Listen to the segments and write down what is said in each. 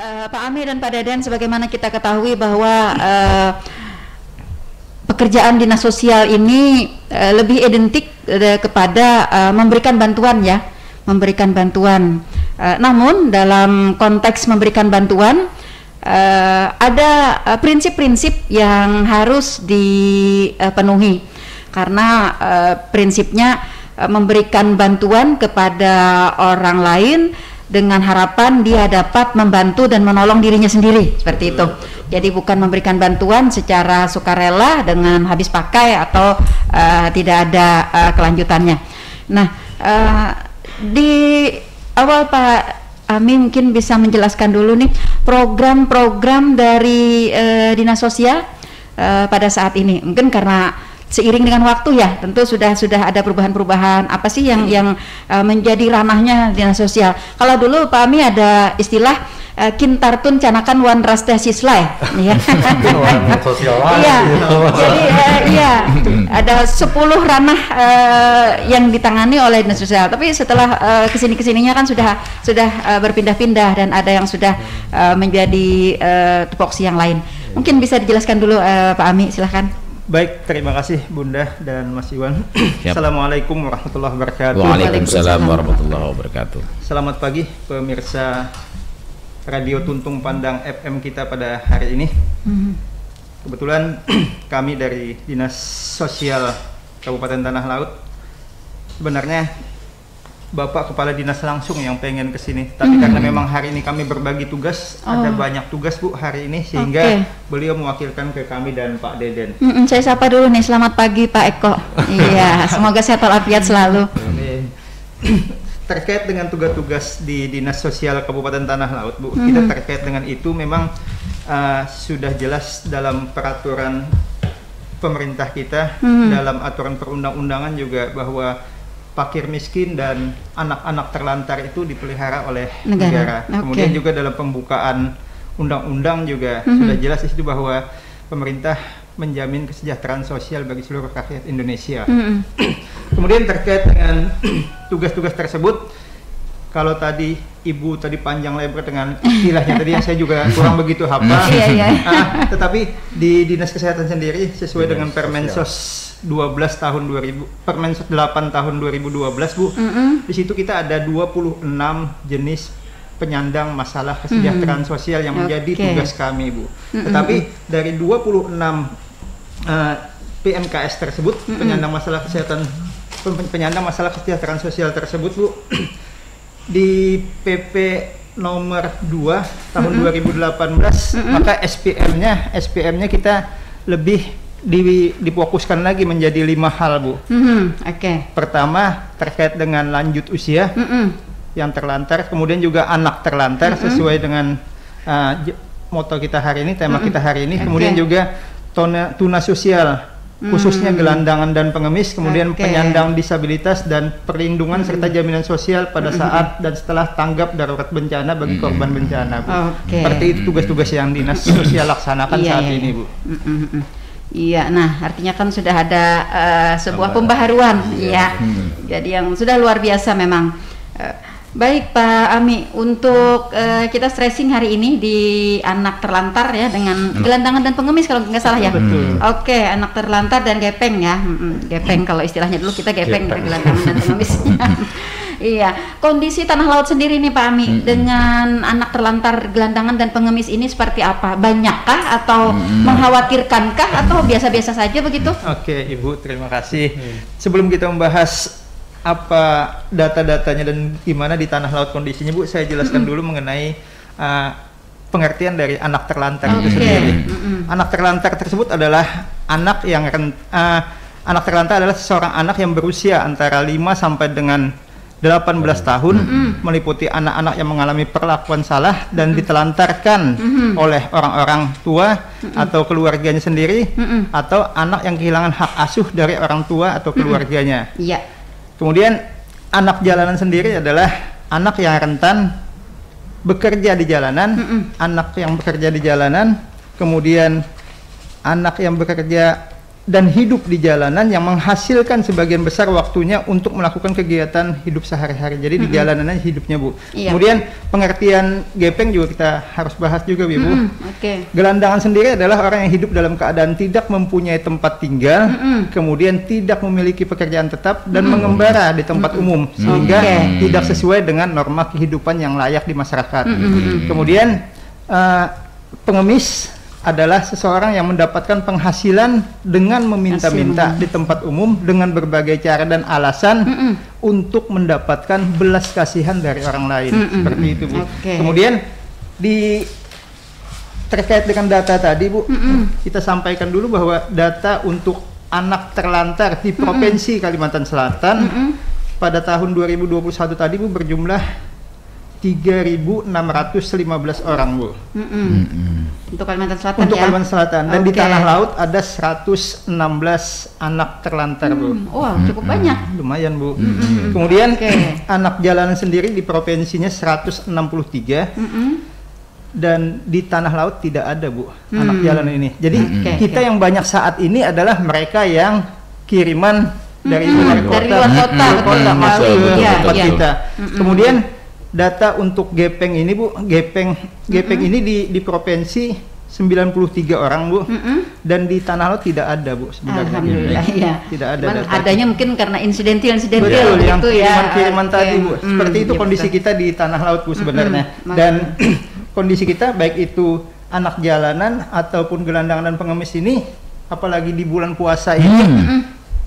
Pak Ami dan Pak Deden, sebagaimana kita ketahui bahwa pekerjaan dinas sosial ini lebih identik kepada memberikan bantuan ya, memberikan bantuan. Namun dalam konteks memberikan bantuan ada prinsip-prinsip yang harus dipenuhi, karena prinsipnya memberikan bantuan kepada orang lain dengan harapan dia dapat membantu dan menolong dirinya sendiri, seperti itu. Jadi bukan memberikan bantuan secara sukarela dengan habis pakai atau tidak ada kelanjutannya. Nah, di awal Pak Ami mungkin bisa menjelaskan dulu nih program-program dari dinas sosial pada saat ini. Mungkin karena seiring dengan waktu ya, tentu sudah ada perubahan-perubahan. Apa sih yang menjadi ranahnya dinas sosial? Kalau dulu Pak Ami ada istilah kintartun canakan wan rastesislai, ya. Iya. Jadi iya, ada 10 ranah yang ditangani oleh dinas sosial. Tapi setelah kesininya kan sudah berpindah-pindah dan ada yang sudah menjadi tupoksi yang lain. Mungkin bisa dijelaskan dulu Pak Ami, silahkan. Baik, terima kasih Bunda dan Mas Iwan. Assalamualaikum warahmatullahi wabarakatuh. Waalaikumsalam warahmatullahi wabarakatuh. Selamat pagi pemirsa Radio Tuntung Pandang FM kita pada hari ini. Kebetulan kami dari Dinas Sosial Kabupaten Tanah Laut, sebenarnya Bapak Kepala Dinas langsung yang pengen ke sini, tapi karena memang hari ini kami berbagi tugas, ada banyak tugas Bu hari ini, sehingga beliau mewakilkan ke kami dan Pak Deden. Saya sapa dulu nih, selamat pagi Pak Eko. Iya, semoga sehat walafiat selalu. Terkait dengan tugas-tugas di Dinas Sosial Kabupaten Tanah Laut Bu, kita terkait dengan itu memang sudah jelas dalam peraturan pemerintah kita, dalam aturan perundang-undangan juga, bahwa fakir miskin dan anak-anak terlantar itu dipelihara oleh negara. Kemudian juga dalam pembukaan undang-undang juga sudah jelas di situ bahwa pemerintah menjamin kesejahteraan sosial bagi seluruh rakyat Indonesia. Kemudian terkait dengan tugas-tugas tersebut, kalau tadi Ibu tadi panjang lebar dengan istilahnya tadi yang saya juga kurang begitu hafal. Tetapi di Dinas Kesehatan sendiri sesuai dengan Permensos 12 tahun 2000, Permensos 8 tahun 2012 Bu. Di situ kita ada 26 jenis penyandang masalah kesejahteraan sosial yang menjadi tugas kami Bu. Tetapi dari 26 PMKS tersebut, penyandang masalah kesejahteraan sosial tersebut Bu, di PP nomor 2 tahun 2018, maka SPM-nya kita lebih difokuskan lagi menjadi 5 hal Bu. Pertama terkait dengan lanjut usia yang terlantar, kemudian juga anak terlantar sesuai dengan moto kita hari ini, tema kita hari ini. Kemudian juga tuna sosial, khususnya gelandangan dan pengemis, kemudian penyandang disabilitas dan perlindungan serta jaminan sosial pada saat dan setelah tanggap darurat bencana bagi korban bencana Bu. Seperti itu tugas-tugas yang dinas sosial laksanakan saat ini Bu. Iya, nah artinya kan sudah ada sebuah pembaharuan, ya. Jadi yang sudah luar biasa memang. Baik Pak Ami, untuk kita stressing hari ini di anak terlantar ya, dengan gelandangan dan pengemis kalau nggak salah ya. Oke, anak terlantar dan gepeng ya. Gepeng kalau istilahnya dulu kita gepeng, gelandangan dan pengemis. Iya, kondisi tanah laut sendiri nih Pak Ami dengan anak terlantar, gelandangan dan pengemis ini seperti apa? Banyakkah atau mengkhawatirkankah atau biasa-biasa saja begitu? Oke Ibu, terima kasih. Sebelum kita membahas apa data-datanya dan gimana di tanah laut kondisinya Bu, saya jelaskan dulu mengenai pengertian dari anak terlantar itu sendiri. Anak terlantar tersebut adalah anak terlantar adalah seorang anak yang berusia antara 5 sampai dengan 18 tahun, meliputi anak-anak yang mengalami perlakuan salah dan ditelantarkan oleh orang-orang tua atau keluarganya sendiri, atau anak yang kehilangan hak asuh dari orang tua atau keluarganya. Kemudian anak jalanan sendiri adalah anak yang rentan bekerja di jalanan, anak yang bekerja di jalanan, kemudian anak yang bekerja dan hidup di jalanan yang menghasilkan sebagian besar waktunya untuk melakukan kegiatan hidup sehari-hari. Jadi di jalanan aja hidupnya, Bu. Iya. Kemudian pengertian gepeng juga kita harus bahas juga, Bu. Oke. Gelandangan sendiri adalah orang yang hidup dalam keadaan tidak mempunyai tempat tinggal, kemudian tidak memiliki pekerjaan tetap dan mengembara di tempat umum sehingga tidak sesuai dengan norma kehidupan yang layak di masyarakat. Kemudian pengemis adalah seseorang yang mendapatkan penghasilan dengan meminta-minta di tempat umum dengan berbagai cara dan alasan untuk mendapatkan belas kasihan dari orang lain. Seperti itu, Bu. Kemudian terkait dengan data tadi, Bu, kita sampaikan dulu bahwa data untuk anak terlantar di Provinsi Kalimantan Selatan pada tahun 2021 tadi, Bu, berjumlah 3.615 orang, Bu. Untuk Kalimantan Selatan untuk ya? Kalimantan Selatan. Dan di Tanah Laut ada 116 anak terlantar, Bu. Wah, cukup banyak. Lumayan, Bu. Kemudian anak jalanan sendiri di provinsinya 163. Dan di Tanah Laut tidak ada, Bu, anak jalanan ini. Jadi kita yang banyak saat ini adalah mereka yang kiriman dari luar kota, masuk ke tempat kita. Kemudian data untuk gepeng ini, Bu, gepeng ini di provinsi 93 orang, Bu. Dan di Tanah Laut tidak ada, Bu, sebenarnya. Alhamdulillah, ya. Tidak ada. Adanya mungkin karena insidentil Betul, yang gitu ya. kiriman tadi, Bu. Seperti itu kondisi kita di Tanah Laut, Bu, sebenarnya. Dan kondisi kita baik itu anak jalanan ataupun gelandangan dan pengemis ini, apalagi di bulan puasa ini,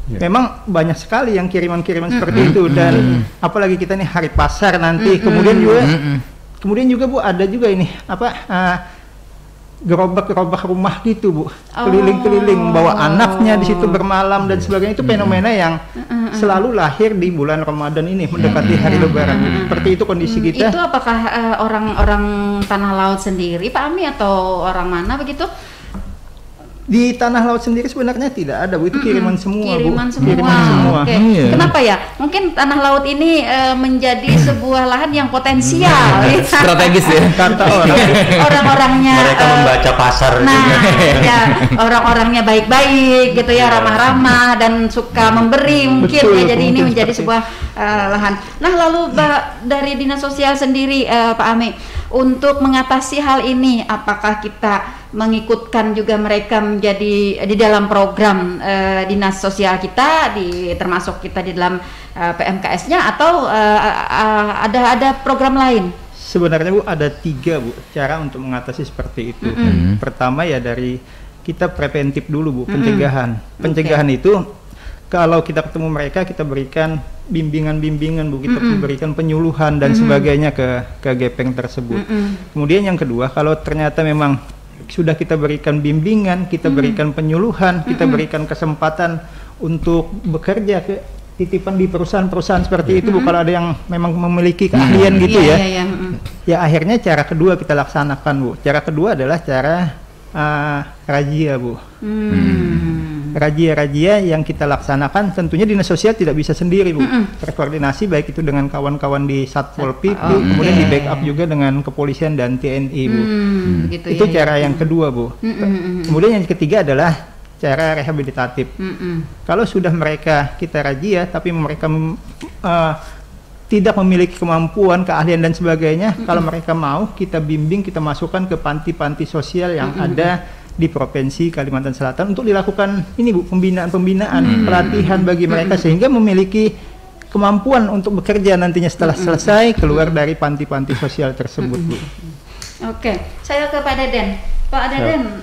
memang banyak sekali yang kiriman-kiriman seperti itu. Dan apalagi kita nih hari pasar nanti, kemudian juga, Bu, ada juga ini gerobak-gerobak rumah gitu, Bu, keliling-keliling bawa anaknya di situ bermalam dan sebagainya. Itu fenomena yang selalu lahir di bulan Ramadan ini mendekati hari Lebaran. Seperti itu kondisi kita. Itu apakah orang-orang Tanah Laut sendiri, Pak Ami, atau orang mana begitu? Di Tanah Laut sendiri sebenarnya tidak ada, Bu. Itu kiriman semua, Bu. Kiriman semua. Kenapa ya? Mungkin Tanah Laut ini menjadi sebuah lahan yang potensial. Strategis ya. Kata orang-orangnya. Mereka membaca pasar. Nah, ya, orang-orangnya baik-baik gitu ya, ramah-ramah dan suka memberi mungkin. Ya, jadi ini menjadi sebuah lahan. Nah, lalu dari Dinas Sosial sendiri, Pak Ami, untuk mengatasi hal ini, apakah kita mengikutkan juga mereka menjadi di dalam program dinas sosial kita, termasuk kita di dalam PMKS-nya, atau ada program lain? Sebenarnya, Bu, ada 3, Bu, cara untuk mengatasi seperti itu. Pertama ya dari kita preventif dulu, Bu, pencegahan. Pencegahan itu kalau kita ketemu mereka, kita berikan bimbingan-bimbingan, Bu, kita berikan penyuluhan dan sebagainya ke gepeng tersebut. Kemudian yang kedua, kalau ternyata memang sudah kita berikan bimbingan, kita berikan penyuluhan, kita berikan kesempatan untuk bekerja ke titipan di perusahaan-perusahaan seperti itu, Bu, kalau ada yang memang memiliki keahlian gitu ya, akhirnya cara kedua kita laksanakan, Bu. Cara kedua adalah cara razia, Bu. Razia yang kita laksanakan tentunya Dinas Sosial tidak bisa sendiri, Bu. Terkoordinasi baik itu dengan kawan-kawan di Satpol PP, kemudian di backup juga dengan kepolisian dan TNI, Bu. Itu cara yang kedua, Bu. Kemudian yang ketiga adalah cara rehabilitatif. Kalau sudah kita razia tapi mereka tidak memiliki kemampuan, keahlian dan sebagainya, kalau mereka mau, kita bimbing, kita masukkan ke panti-panti sosial yang ada di Provinsi Kalimantan Selatan untuk dilakukan ini, Bu, pembinaan, pelatihan bagi mereka sehingga memiliki kemampuan untuk bekerja nantinya setelah selesai keluar dari panti-panti sosial tersebut, Bu. Oke, saya ke Pak Deden. Pak Deden,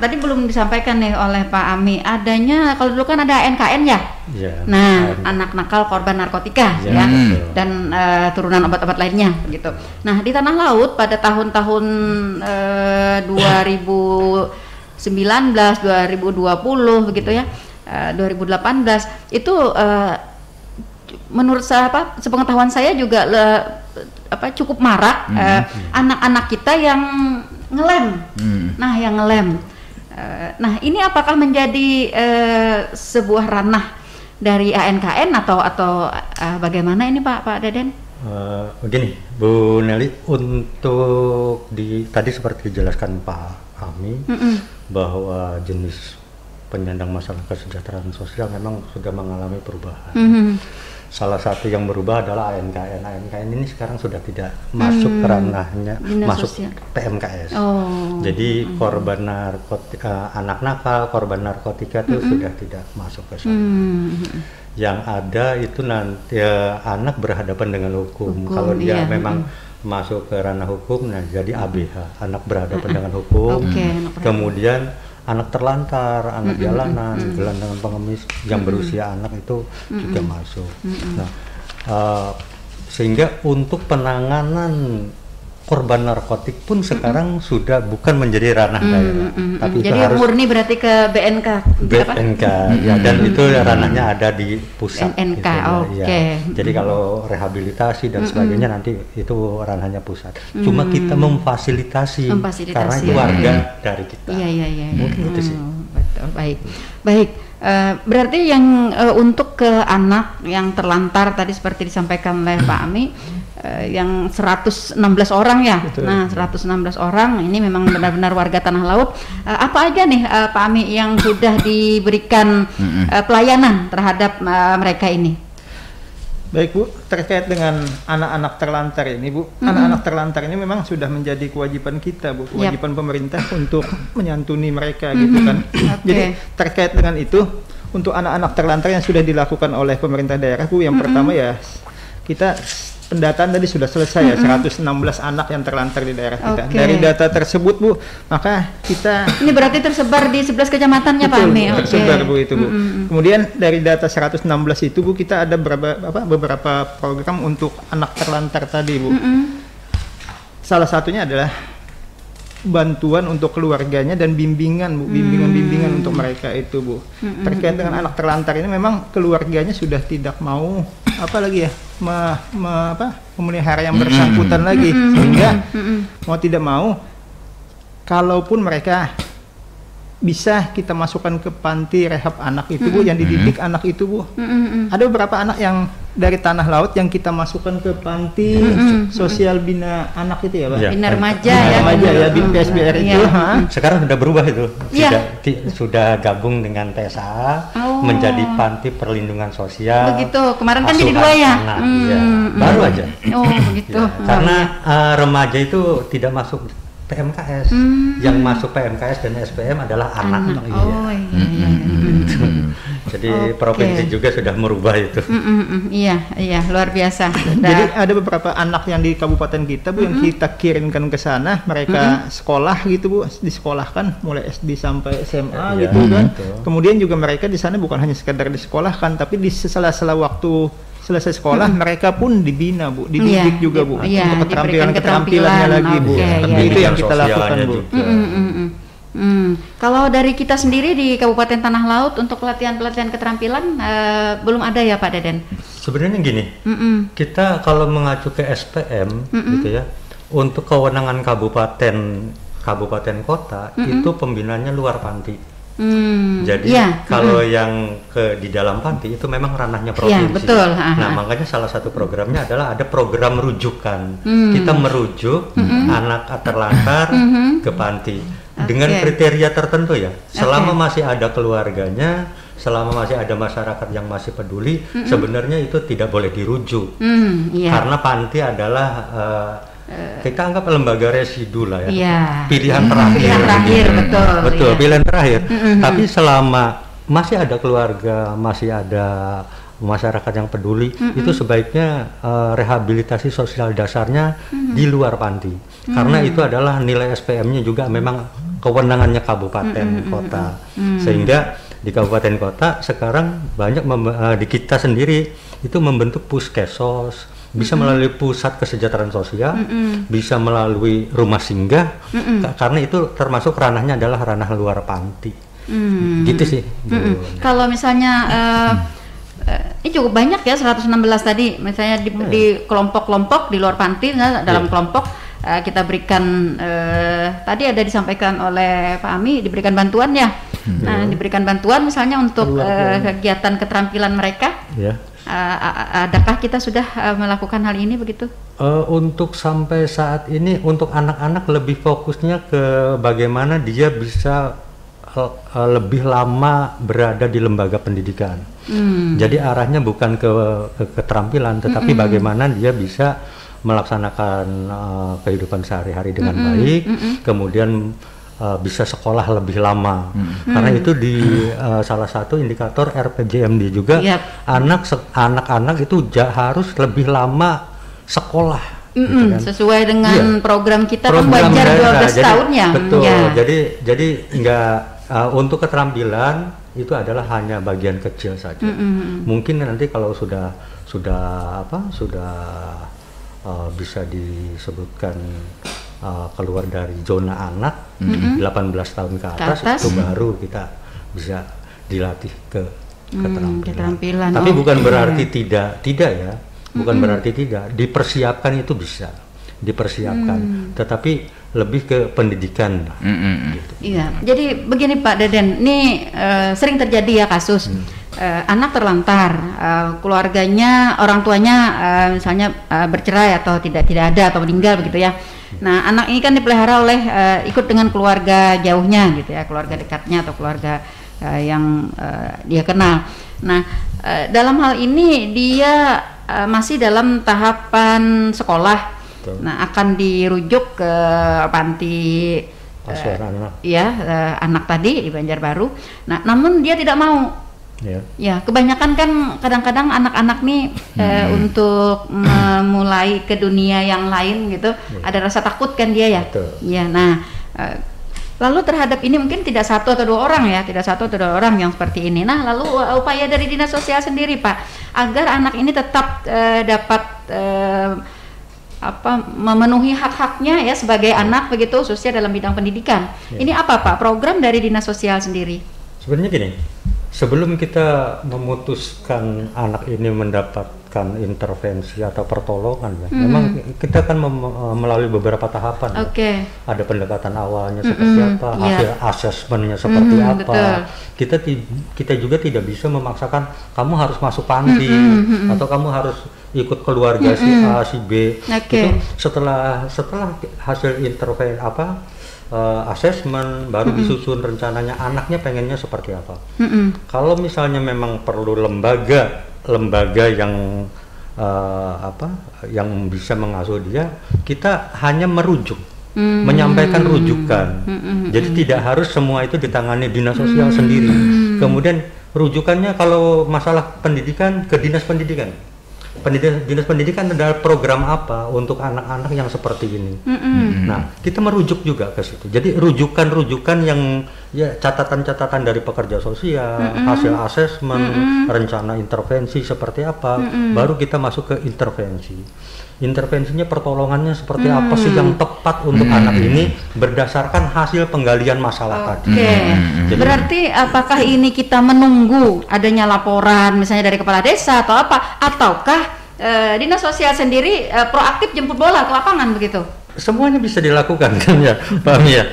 tadi belum disampaikan nih oleh Pak Ami, adanya, kalau dulu kan ada NKN ya? Nah, anak nakal korban narkotika ya, dan turunan obat-obat lainnya gitu. Nah, di Tanah Laut pada tahun-tahun 2019, 2020 begitu ya, 2018 itu menurut saya sepengetahuan saya juga cukup marak anak-anak kita yang ngelem. Nah, yang ngelem. Nah, ini apakah menjadi sebuah ranah dari ANKN atau bagaimana ini, Pak Deden? Begini, Bu Nelly, untuk tadi seperti dijelaskan Pak Ami, bahwa jenis penyandang masalah kesejahteraan sosial memang sudah mengalami perubahan. Salah satu yang berubah adalah ANKN. ANKN ini sekarang sudah tidak masuk ke ranahnya, masuk PMKS. Jadi korban anak nakal, korban narkotika itu sudah tidak masuk ke sana. Yang ada itu nanti anak berhadapan dengan hukum. Kalau dia memang masuk ke ranah hukum, nah jadi ABH, anak berhadapan dengan hukum. Kemudian anak terlantar, anak jalanan, gelandangan pengemis yang berusia anak itu juga masuk. Nah, sehingga untuk penanganan korban narkotik pun sekarang sudah bukan menjadi ranah daerah, tapi jadi itu harus murni berarti ke BNK. BNK, ya, dan itu ranahnya ada di pusat. BNK, gitu, ya. Jadi kalau rehabilitasi dan sebagainya nanti itu ranahnya pusat. Cuma kita memfasilitasi karena itu warga dari kita. Iya. Mungkin itu sih. Betul, baik. Berarti yang untuk ke anak yang terlantar tadi seperti disampaikan oleh Pak Ami, yang 116 orang ya. Betul. Nah, 116 orang ini memang benar-benar warga tanah laut. Apa aja nih Pak Ami yang sudah diberikan pelayanan terhadap mereka ini? Baik Bu, terkait dengan anak-anak terlantar ini Bu, anak-anak terlantar ini memang sudah menjadi kewajiban kita Bu, kewajiban pemerintah untuk menyantuni mereka gitu kan. Jadi terkait dengan itu, untuk anak-anak terlantar yang sudah dilakukan oleh pemerintah daerah Bu, yang pertama ya kita pendataan tadi sudah selesai ya, 116 anak yang terlantar di daerah kita. Dari data tersebut Bu, maka kita ini berarti tersebar di 11 kecamatannya Pak Ami. Tersebar Bu itu Bu. Kemudian dari data 116 itu Bu, kita ada beberapa program untuk anak terlantar tadi Bu. Salah satunya adalah bantuan untuk keluarganya dan bimbingan Bu, bimbingan untuk mereka itu Bu. Terkait dengan anak terlantar ini memang keluarganya sudah tidak mau memelihara yang bersangkutan lagi, sehingga mau tidak mau kalaupun mereka bisa kita masukkan ke panti rehab anak itu Bu, yang dididik anak itu Bu. Ada beberapa anak yang dari tanah laut yang kita masukkan ke panti sosial bina anak itu ya Pak. Bina remaja ya, di PSBR itu. Sekarang sudah berubah itu. Sudah gabung dengan PSA menjadi panti perlindungan sosial. Begitu. Kemarin kan jadi 2 ya. Baru aja. Begitu. Karena remaja itu tidak masuk PMKS. Yang masuk PMKS dan SPM adalah anak. Jadi provinsi juga sudah merubah itu. Iya, luar biasa. Jadi ada beberapa anak yang di kabupaten kita Bu, yang kita kirimkan ke sana, mereka sekolah gitu Bu, disekolahkan mulai SD sampai SMA gitu kan. Kemudian juga mereka di sana bukan hanya sekedar disekolahkan, tapi di sela-sela waktu selesai sekolah mereka pun dibina Bu, dididik juga Bu, untuk keterampilannya lagi Bu. Itu yang kita lakukan Bu. Kalau dari kita sendiri di Kabupaten Tanah Laut untuk pelatihan keterampilan belum ada ya Pak Deden? Sebenarnya gini, kita kalau mengacu ke SPM gitu ya, untuk kewenangan kabupaten kota itu pembinaannya luar panti. Jadi kalau yang di dalam panti itu memang ranahnya provinsi. Betul. Nah makanya salah satu programnya adalah ada program rujukan. Kita merujuk anak terlantar ke panti dengan kriteria tertentu ya. Selama masih ada keluarganya, selama masih ada masyarakat yang masih peduli, sebenarnya itu tidak boleh dirujuk. Karena panti adalah kita anggap lembaga residu lah ya, pilihan terakhir, betul, pilihan terakhir. Tapi selama masih ada keluarga, masih ada masyarakat yang peduli, itu sebaiknya rehabilitasi sosial dasarnya di luar panti, karena itu adalah nilai SPM-nya juga memang kewenangannya kabupaten kota, sehingga di kabupaten kota sekarang banyak di kita sendiri itu membentuk puskesos. Bisa melalui pusat kesejahteraan sosial, bisa melalui rumah singgah, karena itu termasuk ranahnya adalah ranah luar panti. Gitu sih. Kalau misalnya ini cukup banyak ya, 116 tadi, misalnya di kelompok-kelompok di luar panti, dalam kelompok kita berikan tadi ada disampaikan oleh Pak Ami, diberikan bantuan ya. Nah, diberikan bantuan misalnya untuk kegiatan keterampilan mereka. Adakah kita sudah melakukan hal ini begitu? Untuk sampai saat ini untuk anak-anak lebih fokusnya ke bagaimana dia bisa lebih lama berada di lembaga pendidikan. Jadi arahnya bukan ke keterampilan, tetapi bagaimana dia bisa melaksanakan kehidupan sehari-hari dengan baik, kemudian bisa sekolah lebih lama. Karena itu di salah satu indikator RPJMD juga, anak-anak itu harus lebih lama sekolah. Gitu kan. Sesuai dengan program kita kan wajar 12 tahun ya. Betul. Jadi enggak untuk keterampilan itu adalah hanya bagian kecil saja. Mungkin nanti kalau sudah bisa disebutkan keluar dari zona anak 18 tahun ke atas itu baru kita bisa dilatih ke keterampilan. Tapi bukan berarti tidak ya. Bukan berarti tidak, dipersiapkan itu bisa, dipersiapkan, tetapi lebih ke pendidikan. Gitu. Iya, jadi begini Pak Deden, ini sering terjadi ya kasus anak terlantar, keluarganya, orang tuanya misalnya bercerai atau tidak ada atau meninggal begitu ya. Nah anak ini kan dipelihara oleh ikut dengan keluarga jauhnya gitu ya, keluarga dekatnya atau keluarga yang dia kenal. Nah dalam hal ini dia masih dalam tahapan sekolah. Betul. Nah akan dirujuk ke panti anak tadi di Banjarbaru. Nah namun dia tidak mau. Ya kebanyakan kan kadang-kadang anak-anak nih untuk memulai ke dunia yang lain gitu ada rasa takut kan dia ya. Betul. Ya nah lalu terhadap ini mungkin tidak satu atau dua orang yang seperti ini. Nah, lalu upaya dari Dinas Sosial sendiri, Pak, agar anak ini tetap dapat memenuhi hak-haknya ya sebagai anak begitu, khususnya dalam bidang pendidikan. Ini apa, Pak? Program dari Dinas Sosial sendiri? Sebenarnya gini, sebelum kita memutuskan anak ini mendapatkan intervensi atau pertolongan, memang kita kan melalui beberapa tahapan. Ada pendekatan awalnya seperti apa, hasil asesmennya seperti apa. Kita juga tidak bisa memaksakan kamu harus masuk panti atau kamu harus ikut keluarga si A, si B. Itu setelah hasil intervensi asesmen baru disusun rencananya anaknya pengennya seperti apa. Kalau misalnya memang perlu lembaga yang yang bisa mengasuh dia, kita hanya merujuk, menyampaikan rujukan. Jadi tidak harus semua itu ditangani Dinas Sosial sendiri. Kemudian rujukannya kalau masalah pendidikan ke Dinas Pendidikan. Dinas Pendidikan adalah program apa untuk anak-anak yang seperti ini. Nah, kita merujuk juga ke situ. Jadi rujukan-rujukan yang ya catatan-catatan dari pekerja sosial, hasil asesmen, rencana intervensi seperti apa, baru kita masuk ke intervensi. Intervensinya pertolongannya seperti apa sih yang tepat untuk anak ini berdasarkan hasil penggalian masalah tadi. Jadi, berarti apakah ini kita menunggu adanya laporan misalnya dari kepala desa atau apa, ataukah Dinas Sosial sendiri proaktif jemput bola ke lapangan begitu? Semuanya bisa dilakukan kan ya, paham ya?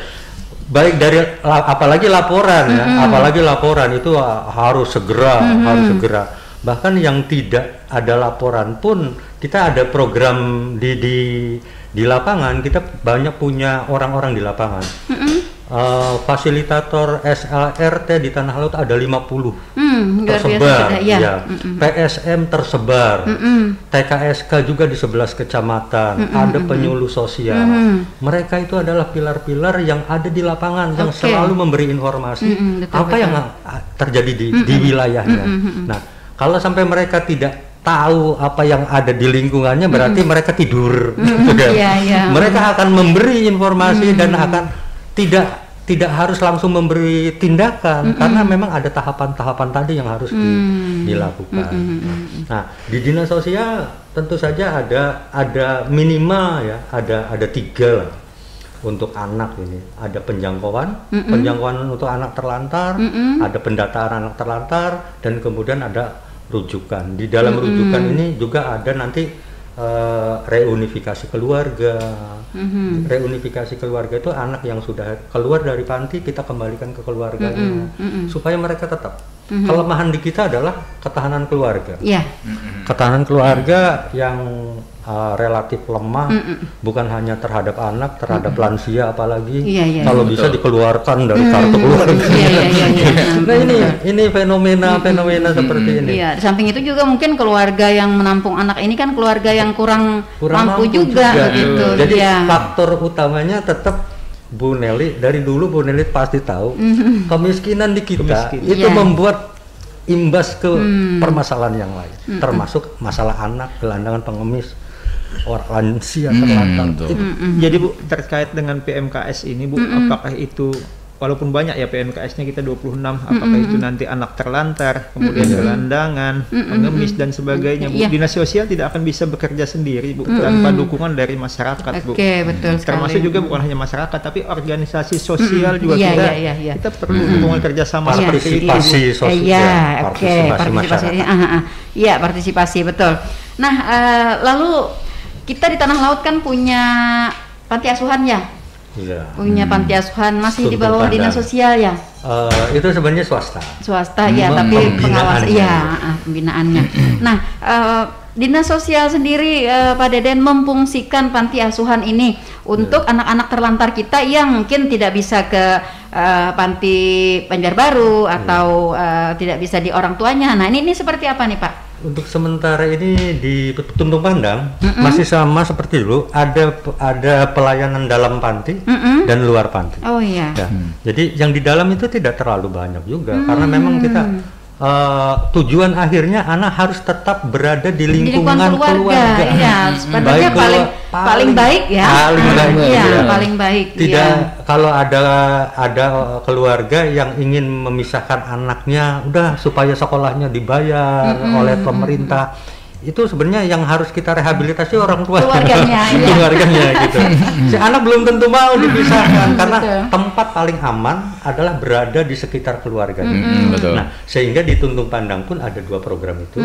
Baik dari apalagi laporan ya, apalagi laporan itu harus segera. Bahkan yang tidak ada laporan pun kita ada program di lapangan, kita banyak punya orang-orang di lapangan. Fasilitator SLRT di Tanah Laut ada 50 tersebar, PSM tersebar, TKSK juga di 11 kecamatan, ada penyuluh sosial. Mereka itu adalah pilar-pilar yang ada di lapangan yang selalu memberi informasi apa yang terjadi di wilayahnya. Nah, kalau sampai mereka tidak tahu apa yang ada di lingkungannya, berarti mereka tidur. Mereka akan memberi informasi dan akan tidak harus langsung memberi tindakan karena memang ada tahapan-tahapan tadi yang harus dilakukan. Nah, di Dinas Sosial tentu saja ada minimal ya, ada 3 lah untuk anak ini. Ada penjangkauan untuk anak terlantar, ada pendataan anak terlantar, dan kemudian ada rujukan. Di dalam rujukan ini juga ada nanti reunifikasi keluarga. Reunifikasi keluarga itu anak yang sudah keluar dari panti kita kembalikan ke keluarganya supaya mereka tetap kelemahan di kita adalah ketahanan keluarga. Iya. Ketahanan keluarga yang relatif lemah, bukan hanya terhadap anak, terhadap lansia apalagi. Kalau bisa dikeluarkan dari kartu keluarga. Nah ini fenomena seperti ini. Iya, di samping itu juga mungkin keluarga yang menampung anak ini kan keluarga yang kurang mampu juga gitu. Jadi faktor utamanya tetap Bu Nelly, dari dulu Bu Nelly pasti tahu kemiskinan di kita itu membuat imbas ke permasalahan yang lain, termasuk masalah anak, gelandangan, pengemis, orang lansia, terlantar. Jadi Bu, terkait dengan PMKS ini Bu, apakah itu walaupun banyak ya PMKS-nya kita 26, apakah itu nanti anak terlantar, kemudian gelandangan, pengemis dan sebagainya Bu, Dinas Sosial tidak akan bisa bekerja sendiri Bu, tanpa dukungan dari masyarakat Bu. Betul sekali. Termasuk juga bukan hanya masyarakat, tapi organisasi sosial juga kita perlu dukungan kerjasama partisipasi sosial, partisipasi. Iya, partisipasi betul. Nah, lalu kita di Tanah Laut kan punya panti asuhan ya. Punya panti asuhan masih di bawah Dinas Sosial ya? Itu sebenarnya swasta ya, tapi pengawas pembinaannya. Nah, Dinas Sosial sendiri Pak Deden memfungsikan panti asuhan ini untuk anak-anak terlantar kita yang mungkin tidak bisa ke panti Banjarbaru atau tidak bisa di orang tuanya. Nah, ini seperti apa nih Pak? Untuk sementara ini di Tuntung Pandang masih sama seperti dulu, ada pelayanan dalam panti dan luar panti. Jadi yang di dalam itu tidak terlalu banyak juga, karena memang kita tujuan akhirnya anak harus tetap berada di lingkungan keluarga. Iya, sebenarnya paling baik ya. Paling baik. Tidak kalau ada keluarga yang ingin memisahkan anaknya, udah supaya sekolahnya dibayar oleh pemerintah. Itu sebenarnya yang harus kita rehabilitasi orang tua, keluarganya gitu. Si anak belum tentu mau dipisahkan karena tempat paling aman adalah berada di sekitar keluarganya. Nah, sehingga di Tuntung Pandang pun ada 2 program itu,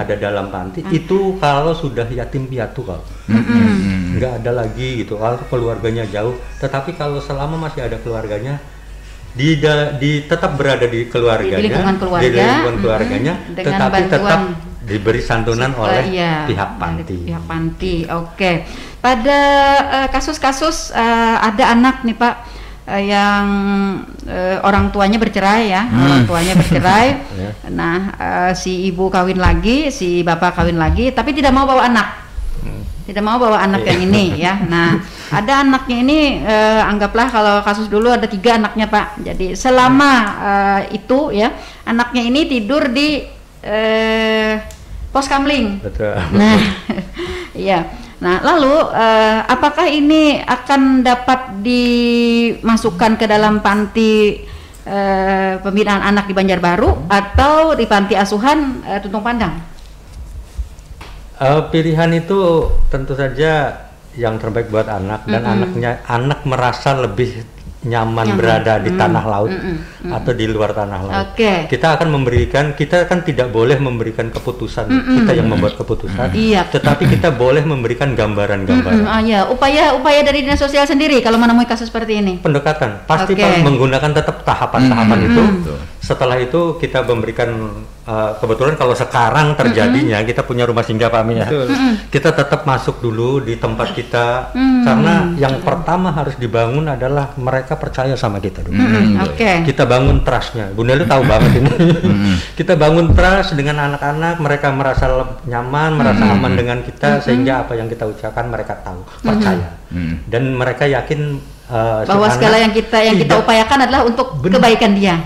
ada dalam panti. Itu kalau sudah yatim piatu kalau nggak ada lagi gitu, kalau keluarganya jauh. Tetapi kalau selama masih ada keluarganya, tetap berada di keluarganya, di lingkungan keluarganya, tetapi tetap diberi santunan oleh pihak panti. Oke. Pada kasus-kasus ada anak nih Pak yang orang tuanya bercerai ya, Nah, si ibu kawin lagi, si bapak kawin lagi, tapi tidak mau bawa anak. Yang ini ya. Nah, ada anaknya ini anggaplah kalau kasus dulu ada 3 anaknya Pak. Jadi selama itu ya, anaknya ini tidur di pos kamling. Nah, iya. Nah, lalu apakah ini akan dapat dimasukkan ke dalam panti pembinaan anak di Banjarbaru atau di panti asuhan Tuntung Pandang? Pilihan itu tentu saja yang terbaik buat anak, dan anak merasa lebih nyaman berada di tanah laut atau di luar tanah laut. Kita akan memberikan, kita kan tidak boleh memberikan keputusan, kita yang membuat keputusan, tetapi kita boleh memberikan gambaran-gambaran. Upaya dari Dinas Sosial sendiri kalau menemui kasus seperti ini. Pendekatan pasti menggunakan tetap tahapan-tahapan itu. Setelah itu kita memberikan, kebetulan kalau sekarang terjadinya kita punya rumah singgah Pak Ami ya. Kita tetap masuk dulu di tempat kita, karena yang pertama harus dibangun adalah mereka percaya sama kita dulu. Kita bangun trustnya. Bu Nelly tahu banget ini. Kita bangun trust dengan anak-anak, mereka merasa nyaman, merasa aman dengan kita, sehingga apa yang kita ucapkan mereka tahu, percaya, dan mereka yakin bahwa segala yang kita upayakan adalah untuk kebaikan dia.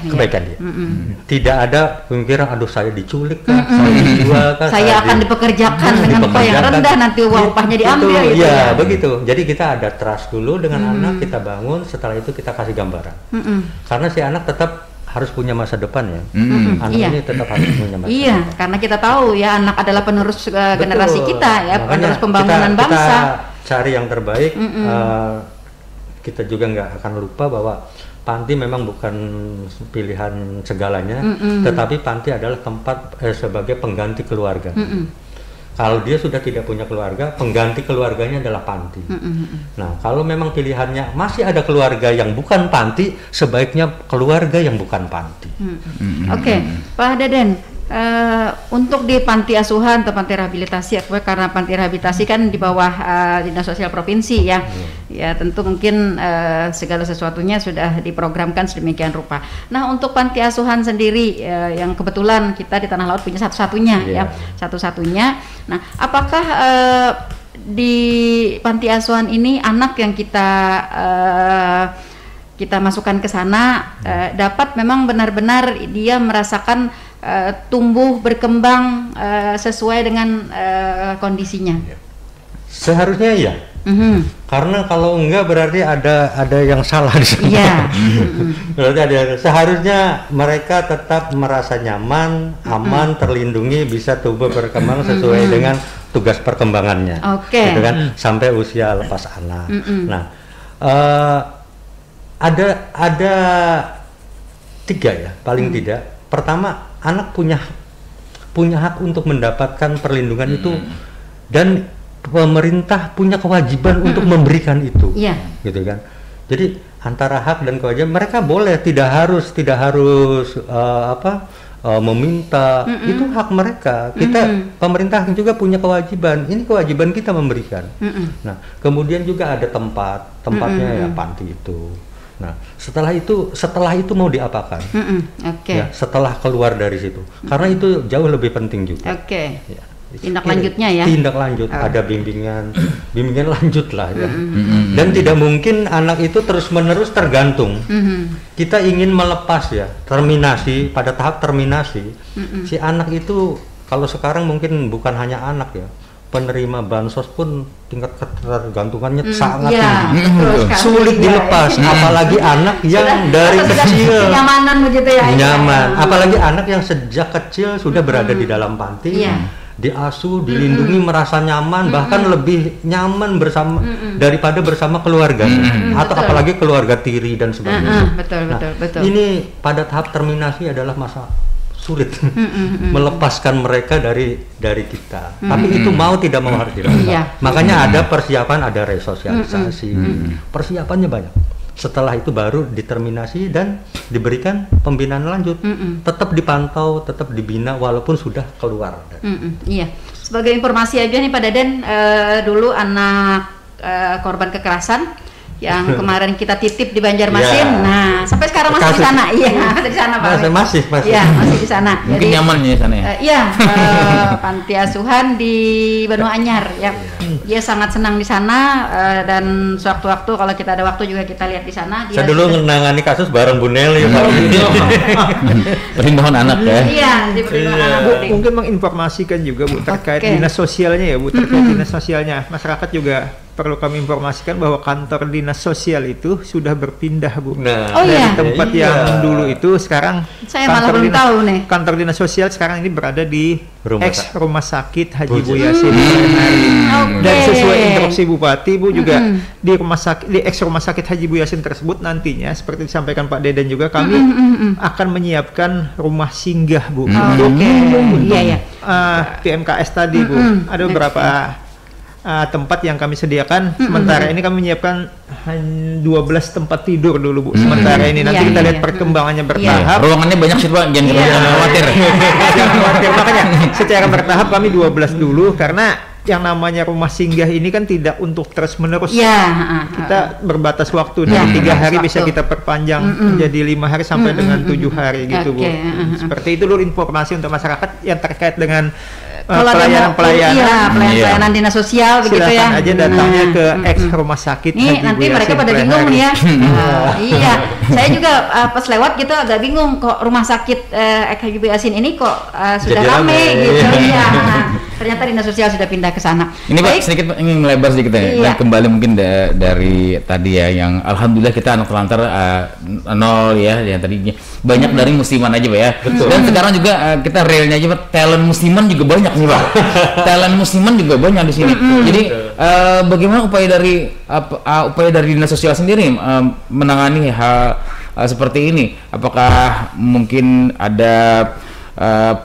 Tidak ada pemikiran aduh saya diculik kah, saya dijual kah, saya akan dipekerjakan dengan upah yang rendah, nanti upahnya diambil gitu ya. Begitu. Jadi kita ada trust dulu dengan anak, kita bangun, setelah itu kita kasih gambaran. Karena si anak tetap harus punya masa depan ya. Anak ini tetap harus punya masa depan. Karena kita tahu ya, anak adalah penerus generasi kita ya, penerus pembangunan bangsa. Kita cari yang terbaik. Kita juga nggak akan lupa bahwa panti memang bukan pilihan segalanya, tetapi panti adalah tempat sebagai pengganti keluarga. Kalau dia sudah tidak punya keluarga, pengganti keluarganya adalah panti. Nah, kalau memang pilihannya masih ada keluarga yang bukan panti, sebaiknya keluarga yang bukan panti. Oke, Pak Deden. Untuk di panti asuhan atau panti rehabilitasi, karena panti rehabilitasi kan di bawah Dinas Sosial Provinsi ya, ya tentu mungkin segala sesuatunya sudah diprogramkan sedemikian rupa. Nah, untuk panti asuhan sendiri yang kebetulan kita di Tanah Laut punya satu-satunya ya, satu-satunya. Nah, apakah di panti asuhan ini anak yang kita masukkan ke sana dapat memang benar-benar dia merasakan tumbuh berkembang sesuai dengan kondisinya? Seharusnya ya. Karena kalau enggak berarti ada yang salah di sana. Iya. Berarti seharusnya mereka tetap merasa nyaman, aman, terlindungi, bisa tumbuh berkembang sesuai dengan tugas perkembangannya. Gitu kan, sampai usia lepas anak. Nah, ada 3 ya, paling tidak. Pertama, anak punya hak untuk mendapatkan perlindungan itu, dan pemerintah punya kewajiban untuk memberikan itu, gitu kan. Jadi antara hak dan kewajiban, mereka boleh tidak harus meminta, itu hak mereka. Kita pemerintah juga punya kewajiban, ini kewajiban kita memberikan. Nah, kemudian juga ada tempatnya ya panti itu. Nah, setelah itu mau diapakan? Ya, setelah keluar dari situ, karena itu jauh lebih penting juga. Ya, tindak lanjutnya ya. Tindak lanjut, ada bimbingan lanjut lah ya. Dan tidak mungkin anak itu terus-menerus tergantung. Kita ingin melepas ya, terminasi, pada tahap terminasi. Si anak itu kalau sekarang mungkin bukan hanya anak ya, penerima bansos pun tingkat ketergantungannya sangat tinggi, sulit dilepas, apalagi anak yang dari kecil kenyamanan begitu ya, nyaman, apalagi anak yang sejak kecil sudah berada di dalam panti, diasuh, dilindungi, merasa nyaman, bahkan lebih nyaman bersama daripada bersama keluarga, atau apalagi keluarga tiri dan sebagainya. Betul. Ini pada tahap terminasi adalah masa sulit melepaskan mereka dari kita. Tapi itu mau tidak mau harus dilakukan. Makanya ada persiapan, ada resosialisasi. Persiapannya banyak. Setelah itu baru determinasi dan diberikan pembinaan lanjut. Tetap dipantau, tetap dibina walaupun sudah keluar. Iya. Sebagai informasi aja nih Pak Deden, dulu anak korban kekerasan yang kemarin kita titip di Banjarmasin, nah sampai sekarang masih di sana, masih di sana Pak. Masih. Iya, masih di sana. Mungkin nyaman ya di sana ya. Iya, panti asuhan di Benua Anyar ya. Dia sangat senang di sana, dan sewaktu-waktu kalau kita ada waktu juga kita lihat di sana. Saya dulu menangani kasus bareng Bu Nelly. Perlindungan anak ya. Iya, di perlindungan anak. Mungkin menginformasikan juga Bu terkait dinas sosialnya ya Bu, terkait dinas sosialnya. Masyarakat juga perlu kami informasikan bahwa kantor dinas sosial itu sudah berpindah Bu. Dari tempat yang dulu itu sekarang saya malah belum tahu nih. Kantor dinas sosial sekarang ini berada di rumah sakit Haji Bu Yasin. Dan sesuai instruksi Bupati Bu juga di rumah sakit Haji Bu Yasin tersebut nantinya seperti disampaikan Pak Deden juga kami akan menyiapkan rumah singgah Bu untuk PMKS tadi Bu. Ada beberapa tempat yang kami sediakan. Sementara ini kami menyiapkan 12 tempat tidur dulu Bu. Sementara ini nanti kita lihat perkembangannya bertahap. Ruangannya banyak sih Pak, jangan khawatir. Jangan khawatir, makanya secara bertahap kami 12 dulu, karena yang namanya rumah singgah ini kan tidak untuk terus menerus. Kita berbatas waktu, dari 3 hari bisa kita perpanjang menjadi 5 hari sampai dengan 7 hari gitu Bu. Seperti itu dulu informasi untuk masyarakat yang terkait dengan pelayanan dinas sosial begitu ya. Silakan aja datangnya ke ex rumah sakit nih, nanti mereka pada bingung nih ya. Iya, saya juga pas lewat gitu agak bingung kok rumah sakit ex Haji Bu Yasin ini kok sudah rame gitu ya. Ternyata dinas sosial sudah pindah ke sana. Ini Pak, sedikit ingin melebar sedikit ya. Dan kembali mungkin dari tadi ya, yang alhamdulillah kita anak terlantar 0 ya, yang tadinya banyak dari musliman aja Pak ya. Dan sekarang juga kita realnya aja Pak, talent musliman juga banyak nih Pak. Talent musliman juga banyak di sini. Jadi bagaimana upaya dari dinas sosial sendiri menangani hal seperti ini? Apakah mungkin ada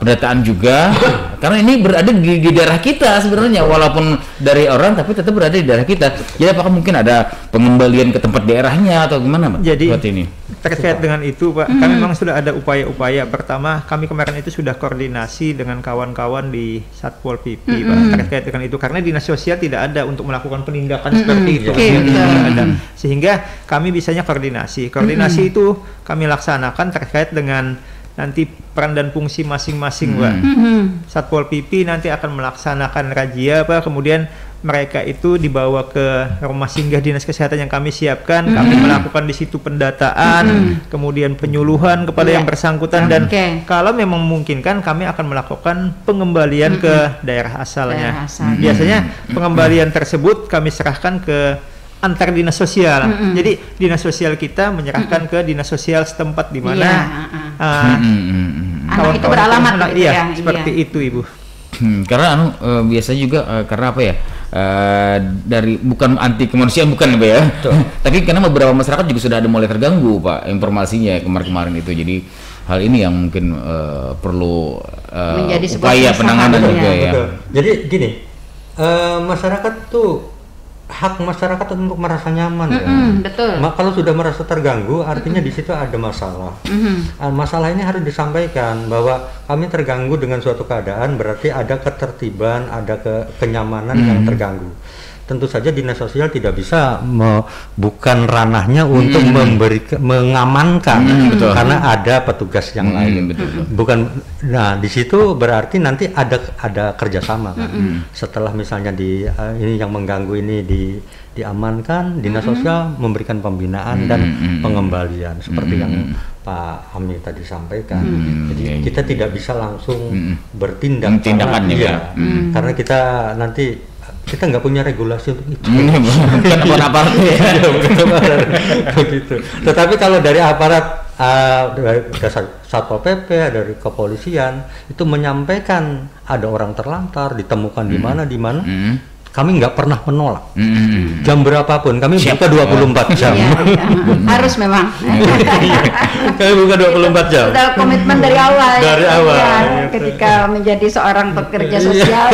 pendataan juga karena ini berada di daerah kita sebenarnya, walaupun dari orang tapi tetap berada di daerah kita. Jadi apakah mungkin ada pengembalian ke tempat daerahnya atau gimana, Pak? Jadi buat ini terkait dengan itu, Pak, kami memang sudah ada upaya-upaya. Pertama, kami kemarin itu sudah koordinasi dengan kawan-kawan di Satpol PP, Pak, terkait dengan itu, karena dinas sosial tidak ada untuk melakukan penindakan seperti itu. Tidak ada. Sehingga kami bisanya koordinasi. Koordinasi itu kami laksanakan terkait dengan nanti peran dan fungsi masing-masing, Pak. Satpol PP nanti akan melaksanakan razia, Pak. Kemudian mereka itu dibawa ke rumah singgah dinas kesehatan yang kami siapkan. Kami melakukan di situ pendataan, kemudian penyuluhan kepada yang bersangkutan, dan kalau memang memungkinkan kami akan melakukan pengembalian ke daerah asalnya. Biasanya pengembalian tersebut kami serahkan ke antar dinas sosial. Jadi dinas sosial kita menyerahkan ke dinas sosial setempat di mana anak itu beralamat gitu ya. Seperti itu, Ibu. Karena biasanya juga karena apa ya? Dari bukan anti kemanusiaan, bukan, Pak, ya. Tapi karena beberapa masyarakat juga sudah ada mulai terganggu, Pak, informasinya kemarin-kemarin itu. Jadi hal ini yang mungkin perlu menjadi upaya penanganan juga ya. Jadi gini, masyarakat tuh hak masyarakat untuk merasa nyaman ya. Betul. Kalau sudah merasa terganggu, artinya di situ ada masalah. Masalah ini harus disampaikan bahwa kami terganggu dengan suatu keadaan, berarti ada ketertiban, ada kenyamanan yang terganggu. Tentu saja dinas sosial tidak bisa bukan ranahnya untuk mengamankan, karena ada petugas yang lain. Bukan. Nah, di situ berarti nanti ada kerjasama kan. Setelah misalnya ini yang mengganggu ini diamankan, dinas sosial memberikan pembinaan dan pengembalian seperti yang Pak Ami tadi sampaikan. Jadi kita tidak bisa langsung bertindak karena kita nanti kita nggak punya regulasi untuk itu. Bukan aparat begitu. Tetapi kalau dari aparat dari Satpol PP, dari kepolisian itu menyampaikan ada orang terlantar, ditemukan di mana, kami nggak pernah menolak. Jam berapapun kami buka 24 jam. Harus memang. Kami buka 24 jam. Sudah komitmen dari awal. Dari awal. Ya, ketika menjadi seorang pekerja sosial.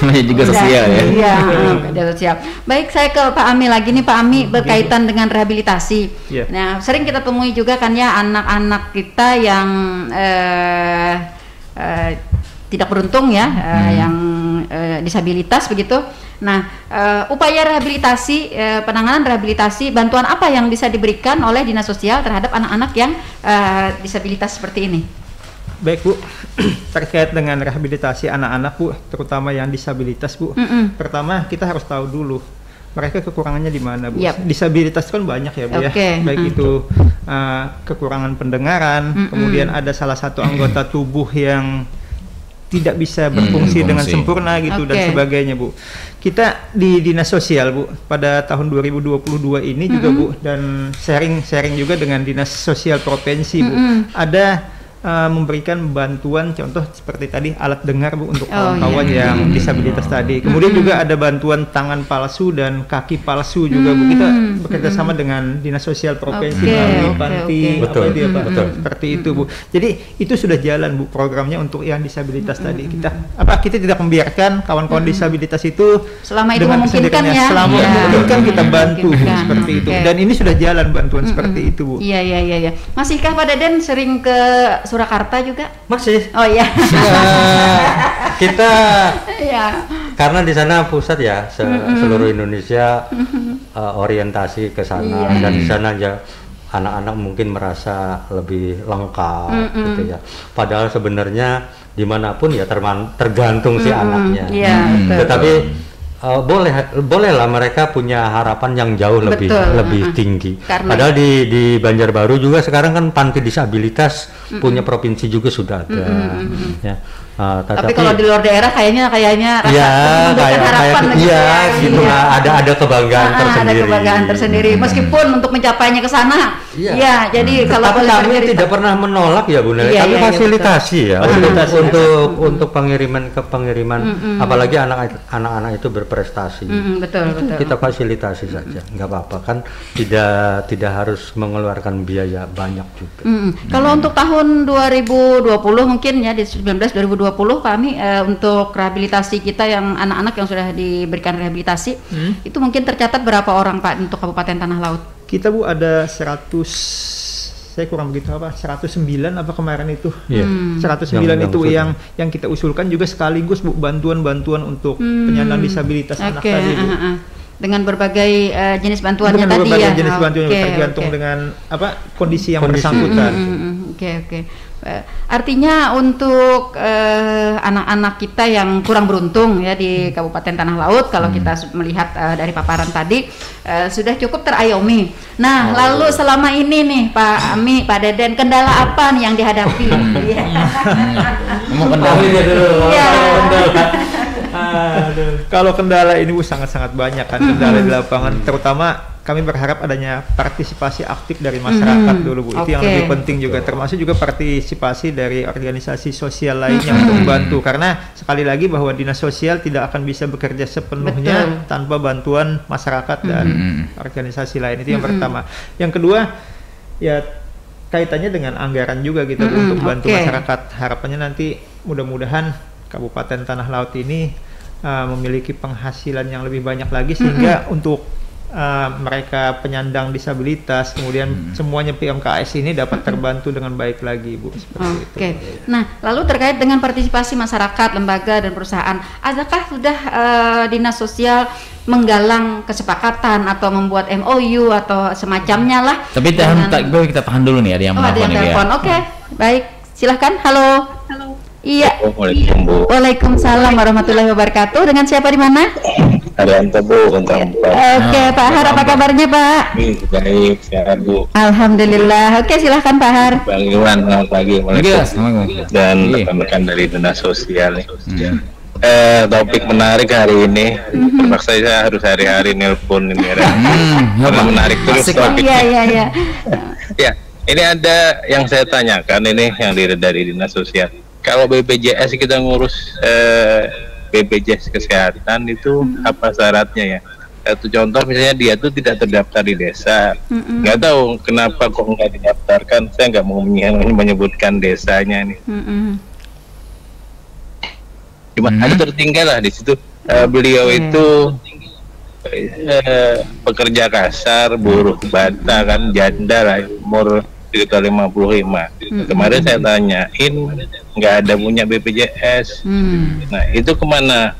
Juga sosial ya. Iya, pekerja sosial. Baik, saya ke Pak Ami lagi nih, Pak Ami, berkaitan dengan rehabilitasi. Nah, sering kita temui juga kan ya anak-anak kita yang tidak beruntung ya, yang disabilitas begitu. Nah, upaya rehabilitasi, penanganan rehabilitasi, bantuan apa yang bisa diberikan oleh dinas sosial terhadap anak-anak yang disabilitas seperti ini? Baik, Bu, terkait dengan rehabilitasi anak-anak, Bu, terutama yang disabilitas, Bu. Pertama, kita harus tahu dulu mereka kekurangannya di mana, Bu. Disabilitas kan banyak ya, Bu, ya. Baik itu kekurangan pendengaran, kemudian ada salah satu anggota tubuh yang tidak bisa berfungsi dengan sempurna gitu dan sebagainya, Bu. Kita di dinas sosial, Bu, pada tahun 2022 ini juga, Bu, dan sharing juga dengan dinas sosial provinsi, Bu, ada memberikan bantuan, contoh seperti tadi alat dengar, Bu, untuk kawan-kawan yang disabilitas tadi. Kemudian juga ada bantuan tangan palsu dan kaki palsu juga, Bu. Kita bekerja sama dengan dinas sosial provinsi, panti, seperti itu, Bu. Jadi itu sudah jalan, Bu, programnya untuk yang disabilitas tadi. Kita tidak membiarkan kawan-kawan disabilitas itu selama itu dengan memungkinkan ya. Selama memungkinkan kita bantu, Bu, seperti itu. Dan ini sudah jalan bantuan seperti itu, Bu. Iya. Masihkah Pak Deden sering ke Surakarta juga? Masih. Oh iya. Kita karena di sana pusat ya, seluruh Indonesia orientasi ke sana, dan di sana aja anak-anak mungkin merasa lebih lengkap gitu ya. Padahal sebenarnya dimanapun ya tergantung si anaknya. Tetapi bolehlah mereka punya harapan yang jauh lebih tinggi. Padahal di Banjarbaru juga sekarang kan panti disabilitas punya provinsi juga sudah ada. Ya. Tapi kalau di luar daerah kayaknya rasa harapan gitu ada kebanggaan tersendiri. Ada kebanggaan tersendiri meskipun untuk mencapainya ke sana. Jadi kalau kami tidak pernah menolak ya Bu Nelly. Kami fasilitasi untuk pengiriman apalagi anak-anak itu berprestasi. Betul. Kita fasilitasi saja, nggak apa-apa kan, tidak harus mengeluarkan biaya banyak juga. Kalau untuk tahun 2020 mungkin ya di 2020 Pak Ami untuk rehabilitasi kita yang anak-anak yang sudah diberikan rehabilitasi itu mungkin tercatat berapa orang Pak untuk Kabupaten Tanah Laut? Kita Bu ada 109 apa kemarin itu. 109 itu yang kita usulkan juga sekaligus Bu bantuan-bantuan untuk penyandang disabilitas anak tadi Bu. Dengan berbagai jenis bantuannya tadi ya. Jenis bantuan tergantung dengan kondisi yang bersangkutan. Oke. Artinya untuk anak-anak kita yang kurang beruntung ya di Kabupaten Tanah Laut, kalau kita melihat dari paparan tadi sudah cukup terayomi. Nah, lalu selama ini nih Pak Ami, Pak Deden, kendala apa nih yang dihadapi? Kalau kendala ini sangat-sangat banyak kan kendala di lapangan, terutama kami berharap adanya partisipasi aktif dari masyarakat dulu Bu. Itu yang lebih penting juga, termasuk juga partisipasi dari organisasi sosial lainnya untuk membantu, karena sekali lagi bahwa dinas sosial tidak akan bisa bekerja sepenuhnya tanpa bantuan masyarakat dan organisasi lain. Itu yang pertama. Yang kedua ya kaitannya dengan anggaran juga gitu Bu, untuk bantu masyarakat. Harapannya nanti mudah-mudahan Kabupaten Tanah Laut ini memiliki penghasilan yang lebih banyak lagi sehingga untuk mereka penyandang disabilitas, kemudian semuanya PMKS ini dapat terbantu dengan baik lagi Bu. Oke. Nah, lalu terkait dengan partisipasi masyarakat, lembaga dan perusahaan, adakah sudah dinas sosial menggalang kesepakatan atau membuat MOU atau semacamnya lah? Tapi kita tahan dulu nih, ada yang telepon. Oke, baik. Silahkan. Halo. Iya. Assalamualaikum Bu. Waalaikumsalam warahmatullahi wabarakatuh. Dengan siapa di mana? Haryanto Bu, tentang Pak. Oke, Pak Har, apa kabarnya Pak? Baik, sehat Bu. Alhamdulillah. Oke, silahkan Pak Har. Bang Iwan, selamat pagi. Dan rekan-rekan dari dinas sosial nih. Topik menarik hari ini. Terpaksa saya harus hari-hari nelpon ini. Karena menarik terus topiknya. Iya. Ya, ini ada yang saya tanyakan ini yang dari dinas sosial. Kalau BPJS kita ngurus BPJS kesehatan itu apa syaratnya ya? Satu contoh misalnya dia tuh tidak terdaftar di desa, nggak tahu kenapa kok nggak didaftarkan. Saya nggak mau menyebutkan desanya nih. Cuma ada tertinggal lah di situ. Beliau itu pekerja kasar, buruh bata kan, janda lah, umur sekitar 55. Kemarin saya tanyain nggak ada punya BPJS. Nah itu kemana?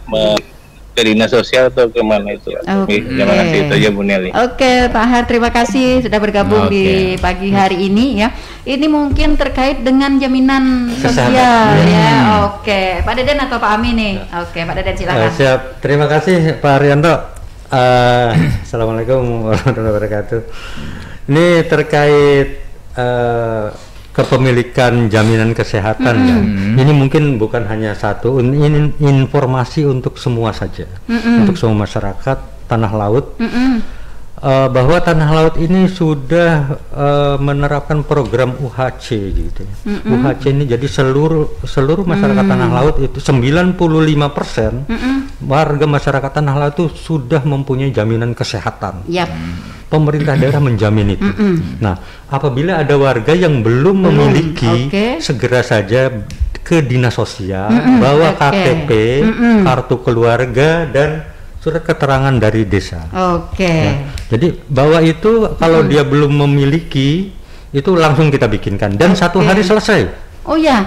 Ke dinas sosial atau kemana itu? Terima kasih, itu aja Bu Nelly. Oke Pak Har, terima kasih sudah bergabung di pagi hari ini ya. Ini mungkin terkait dengan jaminan sosial ya. Oke, Pak Deden atau Pak Ami nih? Oke, Pak Deden silakan. Siap, terima kasih Pak Haryanto. Assalamualaikum warahmatullahi wabarakatuh. Ini terkait kepemilikan jaminan kesehatan ya. Ini mungkin bukan hanya satu, ini informasi untuk semua saja, untuk semua masyarakat Tanah Laut, bahwa Tanah Laut ini sudah menerapkan program UHC gitu. UHC ini jadi seluruh masyarakat Tanah Laut itu 95% warga masyarakat Tanah Laut itu sudah mempunyai jaminan kesehatan. Pemerintah daerah menjamin itu. Nah, apabila ada warga yang belum memiliki, segera saja ke dinas sosial, bawa KTP, kartu keluarga dan surat keterangan dari desa. Ya, jadi bawa itu, kalau dia belum memiliki, itu langsung kita bikinkan dan satu hari selesai.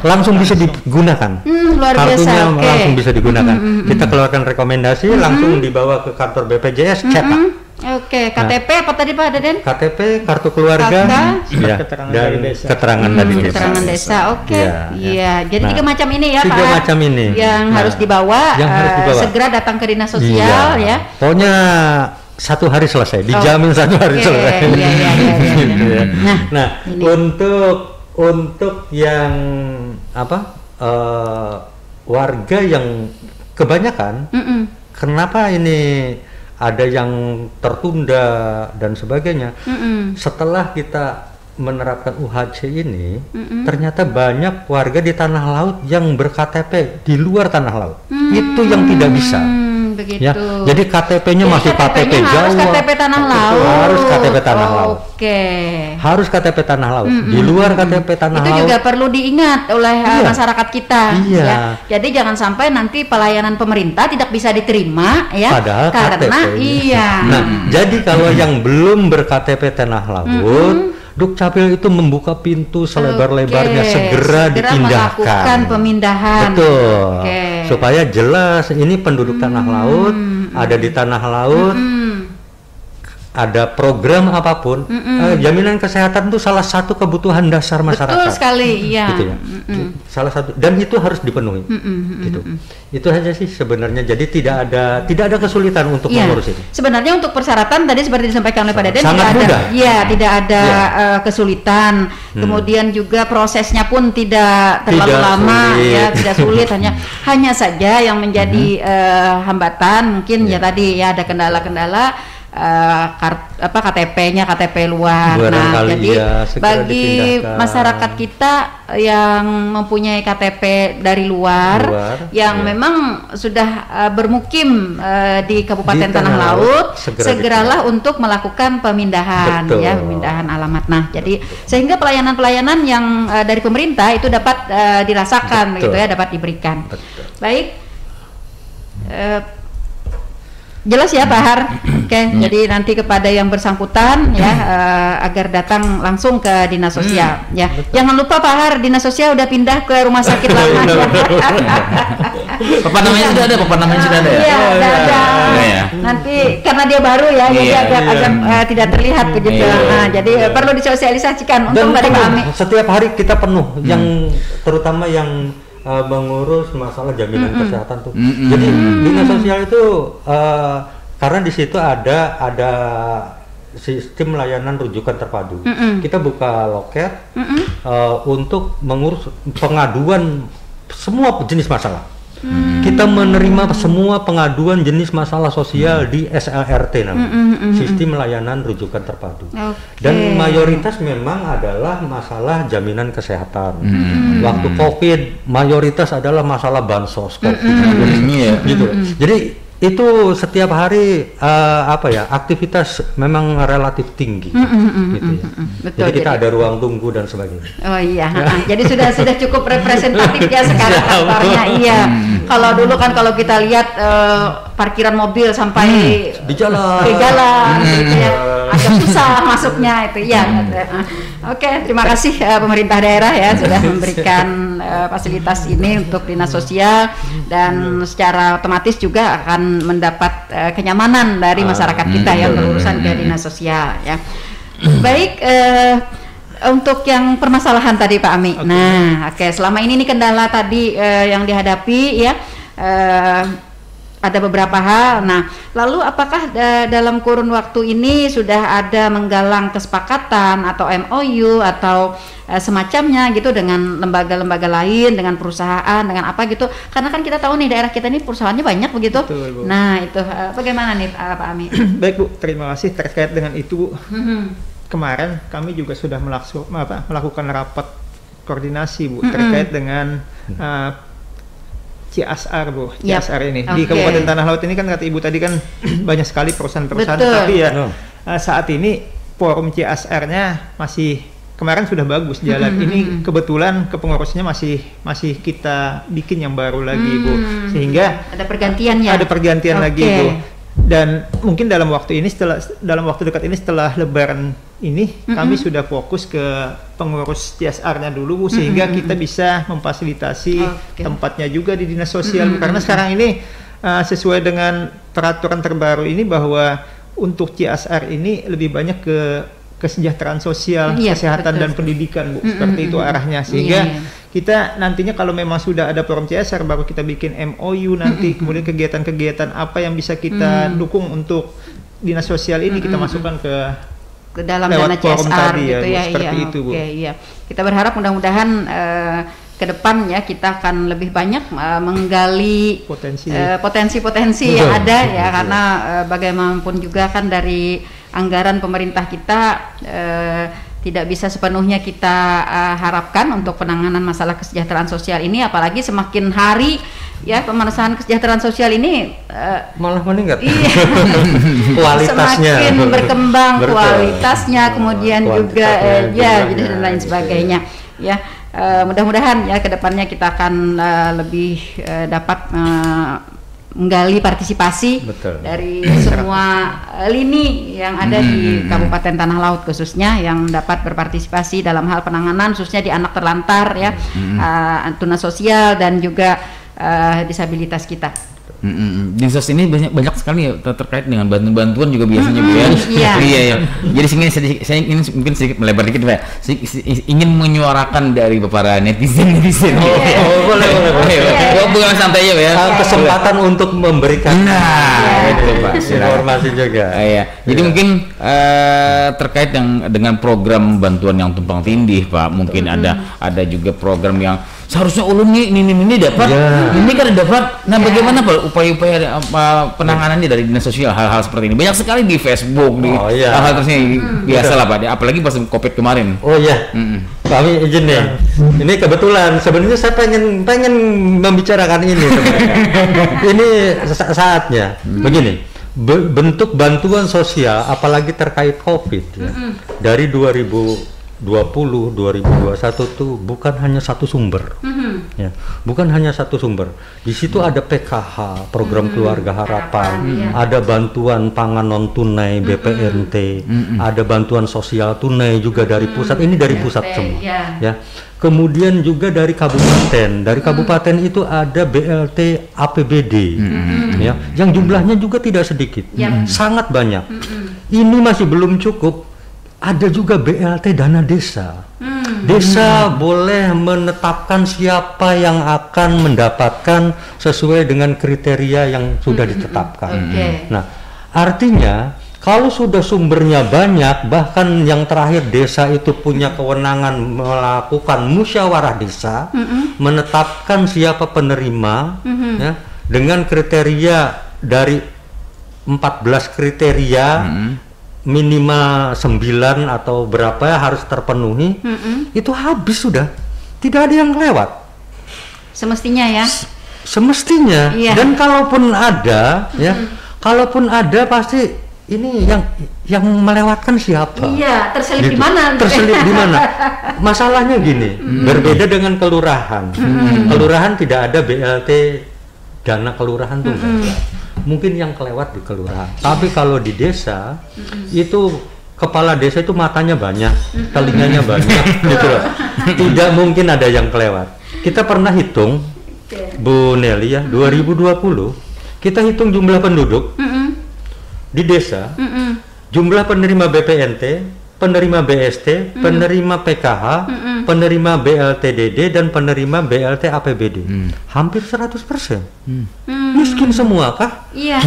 Langsung bisa digunakan. Luar Kartunya biasa. langsung bisa digunakan. Kita keluarkan rekomendasi, langsung dibawa ke kantor BPJS, cetak. KTP apa tadi Pak Deden? KTP, kartu keluarga, keterangan dari desa. Keterangan dari desa. Keterangan desa, jadi 3 macam ini ya Pak. 3 macam ini. Yang harus dibawa, segera datang ke dinas sosial ya. Pokoknya 1 hari selesai, dijamin 1 hari selesai. Nah, untuk yang warga yang kebanyakan, kenapa ini ada yang tertunda dan sebagainya. Setelah kita menerapkan UHC ini, ternyata banyak warga di tanah laut yang berKTP di luar tanah laut. Itu yang tidak bisa. Begitu. Ya, jadi KTP-nya masih KTP Jawa. Harus KTP tanah laut. Harus KTP tanah laut. Oke. Harus KTP tanah laut. Di luar KTP tanah laut. Itu juga perlu diingat oleh masyarakat kita. Iya. Ya. Jadi jangan sampai nanti pelayanan pemerintah tidak bisa diterima, ya. Padahal karena KTP. Iya. Nah, jadi kalau yang belum berKTP tanah laut, Dukcapil itu membuka pintu selebar-lebarnya, segera ditindakkan. Melakukan pemindahan. Betul. Supaya jelas ini penduduk tanah laut, ada di tanah laut, ada program apapun, jaminan kesehatan itu salah satu kebutuhan dasar masyarakat. Betul sekali, iya. Gitu ya. Salah satu, dan itu harus dipenuhi. Gitu. Itu saja sih sebenarnya. Jadi tidak ada kesulitan untuk mengurus itu. Sebenarnya untuk persyaratan tadi seperti disampaikan oleh Pak Deden tidak ada kesulitan. Kemudian juga prosesnya pun tidak terlalu lama, tidak sulit. hanya saja yang menjadi hambatan mungkin ya tadi ya ada kendala-kendala. KTP-nya KTP luar. Nah, jadi bagi masyarakat kita yang mempunyai KTP dari luar yang memang sudah bermukim di Kabupaten Tanah Laut, segeralah untuk melakukan pemindahan, pemindahan alamat. Nah, jadi sehingga pelayanan-pelayanan yang dari pemerintah itu dapat dirasakan, gitu ya, dapat diberikan. Baik. Jelas ya Pak Har. Jadi nanti kepada yang bersangkutan ya agar datang langsung ke Dinas Sosial ya. Jangan lupa Pak Har, Dinas Sosial udah pindah ke rumah sakit lama. Papan namanya sudah ada, ya? Iya, ada. Nanti karena dia baru ya, jadi agak tidak terlihat begitu. Nah, jadi perlu disosialisasikan untuk dari kami. Setiap hari kita penuh yang terutama yang mengurus masalah jaminan kesehatan tuh. Jadi Dinas Sosial itu karena di situ ada sistem layanan rujukan terpadu. Kita buka loket untuk mengurus pengaduan semua jenis masalah. Kita menerima semua pengaduan jenis masalah sosial di SLRT namanya, sistem layanan rujukan terpadu. Dan mayoritas memang adalah masalah jaminan kesehatan. Waktu COVID mayoritas adalah masalah bansos COVID. Gitu. Jadi itu setiap hari aktivitas memang relatif tinggi. Gitu ya. Betul, jadi kita ada ruang tunggu dan sebagainya. Oh iya, jadi sudah cukup representatif ya sekarang kantornya. Iya. Kalau dulu kan kalau kita lihat parkiran mobil sampai di jalan, gitu ya, agak susah masuknya itu ya. Oke, terima kasih pemerintah daerah ya sudah memberikan fasilitas ini untuk Dinas Sosial dan secara otomatis juga akan mendapat kenyamanan dari masyarakat kita yang berurusan ke Dinas Sosial ya. Baik, untuk yang permasalahan tadi Pak Ami. Nah, selama ini kendala tadi yang dihadapi ya ada beberapa hal. Nah, lalu apakah dalam kurun waktu ini sudah ada menggalang kesepakatan atau MOU atau semacamnya gitu dengan lembaga-lembaga lain, dengan perusahaan, dengan apa gitu? Karena kan kita tahu nih daerah kita ini perusahaannya banyak begitu. Betul, Bu. Nah, itu bagaimana nih Pak Ami? Baik Bu, terima kasih terkait dengan itu. Kemarin kami juga sudah melakukan rapat koordinasi Bu terkait dengan CSR Bu, CSR ini di Kabupaten Tanah Laut ini kan kata Ibu tadi kan banyak sekali perusahaan-perusahaan, tapi ya saat ini forum CSR-nya masih kemarin sudah bagus jalan. Ini kebetulan kepengurusnya masih kita bikin yang baru lagi Bu, sehingga ada pergantian ya. Ada pergantian lagi Bu. Dan mungkin dalam waktu dekat ini setelah Lebaran ini kami sudah fokus ke pengurus CSR-nya dulu Bu, sehingga kita bisa memfasilitasi tempatnya juga di Dinas Sosial karena sekarang ini sesuai dengan peraturan terbaru ini bahwa untuk CSR ini lebih banyak ke kesejahteraan sosial, kesehatan dan pendidikan Bu, seperti itu arahnya, sehingga kita nantinya kalau memang sudah ada forum CSR baru kita bikin MOU nanti, kemudian kegiatan-kegiatan apa yang bisa kita dukung untuk Dinas Sosial ini kita masukkan ke dalam dana CSR tadi, gitu ya, seperti itu Bu. Kita berharap mudah-mudahan ke depan ya kita akan lebih banyak menggali potensi-potensi yang ada ya, karena bagaimanapun juga kan dari anggaran pemerintah kita tidak bisa sepenuhnya kita harapkan untuk penanganan masalah kesejahteraan sosial ini, apalagi semakin hari ya pemerataan kesejahteraan sosial ini malah meningkat. Iya. Kualitasnya semakin berkembang, kualitasnya kemudian juga jadi dan lain sebagainya ya. Mudah-mudahan ya kedepannya kita akan lebih dapat menggali partisipasi dari semua lini yang ada di Kabupaten Tanah Laut, khususnya yang dapat berpartisipasi dalam hal penanganan khususnya di anak terlantar ya, tuna sosial dan juga disabilitas kita. Dinsos ini banyak sekali ya, terkait dengan bantuan juga biasanya Bu ya. Iya. Jadi saya ingin mungkin sedikit melebar dikit Pak. Ingin menyuarakan dari para netizen. Boleh. Bukan santai aja ya. Kesempatan untuk memberikan itu Pak, informasi juga. Jadi mungkin terkait dengan program bantuan yang tumpang tindih Pak, mungkin ada juga program yang seharusnya ulun ini dapat, ini kan dapat. Nah, bagaimana Pak upaya-upaya penanganannya dari dinas sosial hal-hal seperti ini? Banyak sekali di Facebook, hal-hal tersebut biasa lah Pak. Apalagi pas COVID kemarin. Kami izin nih. Ini kebetulan sebenarnya saya pengen membicarakan ini. Ini saatnya. Begini. Bentuk bantuan sosial apalagi terkait COVID ya, dari 2020-2021 tuh bukan hanya satu sumber, ya, bukan hanya satu sumber. Di situ ada PKH, program keluarga harapan, ada bantuan pangan non tunai BPNT, ada bantuan sosial tunai juga dari pusat. Ini dari pusat semua, ya. Kemudian juga dari kabupaten. Dari kabupaten itu ada BLT APBD, ya, yang jumlahnya juga tidak sedikit, sangat banyak. Ini masih belum cukup. Ada juga BLT dana desa. Desa boleh menetapkan siapa yang akan mendapatkan sesuai dengan kriteria yang sudah ditetapkan. Nah, artinya kalau sudah sumbernya banyak, bahkan yang terakhir desa itu punya kewenangan melakukan musyawarah desa, menetapkan siapa penerima, ya, dengan kriteria dari 14 kriteria, minimal 9 atau berapa harus terpenuhi, itu habis sudah, tidak ada yang lewat. Semestinya ya. Semestinya. Dan kalaupun ada, ya, kalaupun ada pasti ini yang melewatkan siapa? Iya, terselip gitu. di mana? Terselip di mana? Masalahnya gini, berbeda dengan kelurahan. Kelurahan tidak ada BLT dana kelurahan tuh. Mungkin yang kelewat di kelurahan. Tapi kalau di desa itu kepala desa itu matanya banyak, telinganya banyak, gitu loh. Tidak mungkin ada yang kelewat. Kita pernah hitung, Bu Nelly ya, 2020 kita hitung jumlah penduduk di desa, jumlah penerima BPNT, penerima BST, penerima PKH, penerima BLTDD dan penerima BLT APBD. Hampir 100%. Miskin semua kah? Iya.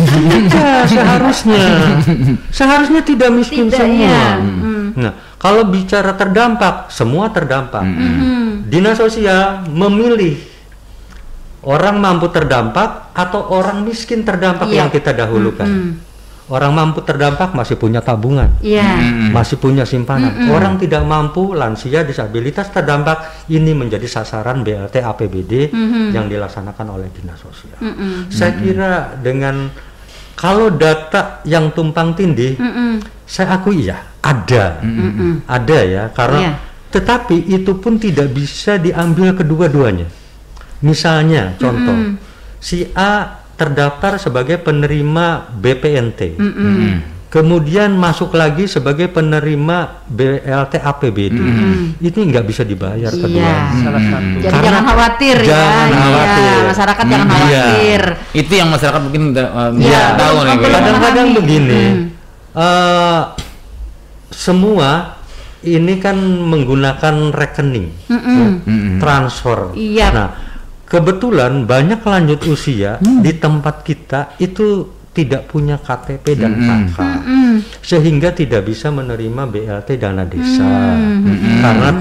Seharusnya tidak miskin semua. Nah, kalau bicara terdampak, semua terdampak. Dinas sosial memilih orang mampu terdampak atau orang miskin terdampak yang kita dahulukan. Orang mampu terdampak masih punya tabungan, masih punya simpanan. Orang tidak mampu, lansia, disabilitas terdampak, ini menjadi sasaran BLT APBD yang dilaksanakan oleh dinas sosial. Saya kira dengan kalau data yang tumpang tindih, saya akui ya ada, ada ya, karena tetapi itu pun tidak bisa diambil kedua-duanya. Misalnya contoh, si A terdaftar sebagai penerima BPNT, kemudian masuk lagi sebagai penerima BLT APBD, ini nggak bisa dibayar keduanya. Salah satu. Jadi jangan khawatir masyarakat jangan khawatir. Itu yang masyarakat mungkin tahu nih. Kadang-kadang begini, semua ini kan menggunakan rekening, transfer. Nah, kebetulan banyak lanjut usia di tempat kita itu tidak punya KTP dan KK, sehingga tidak bisa menerima BLT dana desa karena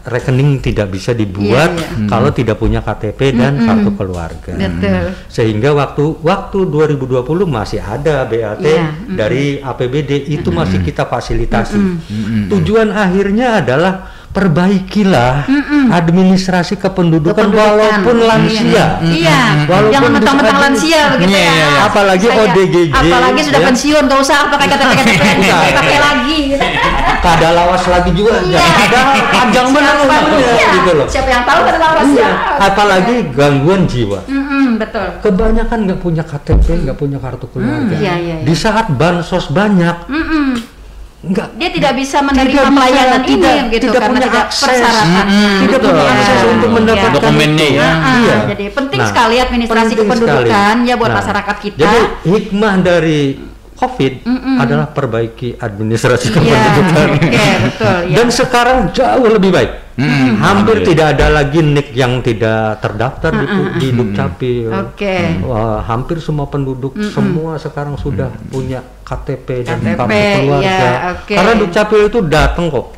rekening tidak bisa dibuat kalau tidak punya KTP dan kartu keluarga. Betul. Sehingga waktu 2020 masih ada BAT dari APBD itu masih kita fasilitasi. Tujuan akhirnya adalah perbaikilah administrasi kependudukan walaupun lansia. Iya. Walaupun Jangan mentang-mentang bisa lansia begitu ya. Apalagi ODGJ. Apalagi sudah pensiun, nggak usah pakai KTP pakai lagi. Kada lawas lagi juga. Ada panjang benar gitu loh. Siapa yang tahu kada lawas ya. Apalagi gangguan jiwa. Betul. Kebanyakan nggak punya KTP, nggak punya kartu keluarga. Iya. Di saat bansos banyak, dia tidak bisa menerima pelayanan ini gitu tidak karena punya tidak akses. persyaratan. Tidak punya akses untuk mendapatkan dokumennya itu. ya. Iya. Jadi penting sekali administrasi penting kependudukan sekali. ya buat masyarakat kita. Jadi hikmah dari COVID adalah perbaiki administrasi Iya, kependudukan. oke, betul. Ya. Dan sekarang jauh lebih baik. Hampir tidak ada lagi nik yang tidak terdaftar di Dukcapil. Oke. Wah, hampir semua penduduk semua sekarang sudah punya KTP dan KTP, kartu keluarga. ya, oke. Karena Dukcapil itu datang kok.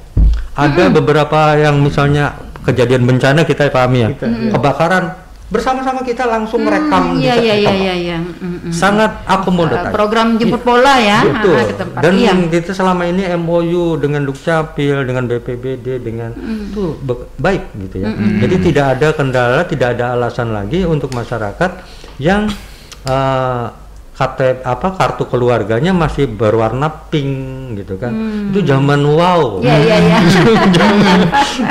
Ada beberapa yang misalnya kejadian bencana kita pahami ya, kebakaran bersama-sama kita langsung rekam di tempat. Iya. Sangat akomodatif. Program jemput bola ya Betul. ke tempat. Dan Iya. kita selama ini MOU dengan Dukcapil, dengan BPBD, dengan itu baik gitu ya. Jadi tidak ada kendala, tidak ada alasan lagi untuk masyarakat yang kartu keluarganya masih berwarna pink gitu kan. Itu zaman wow. Iya.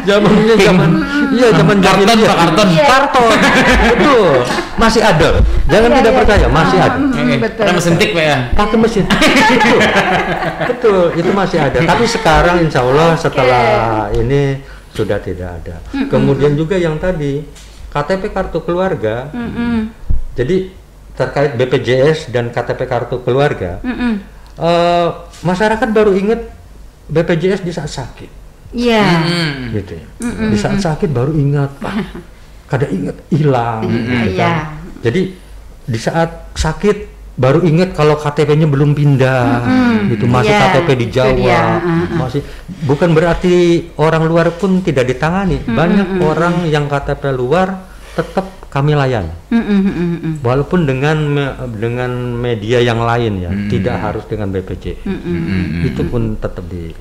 Zaman karton. Betul. Masih ada. Jangan tidak percaya, masih ada. Betul. Ada mesin tik Pak ya. Pakai mesin. Betul, itu masih ada. Tapi sekarang insya Allah setelah ini sudah tidak ada. Kemudian juga yang tadi KTP kartu keluarga. Jadi terkait BPJS dan KTP kartu keluarga, masyarakat baru ingat BPJS di saat sakit. Iya. Gitu ya. Di saat sakit baru ingat, kada ingat hilang. Gitu kan. Jadi di saat sakit baru ingat kalau KTP-nya belum pindah, gitu masih KTP di Jawa, masih bukan berarti orang luar pun tidak ditangani. Banyak orang yang KTP luar tetap kami layan, walaupun dengan media yang lain ya, tidak harus dengan BPJS, itu pun tetap di.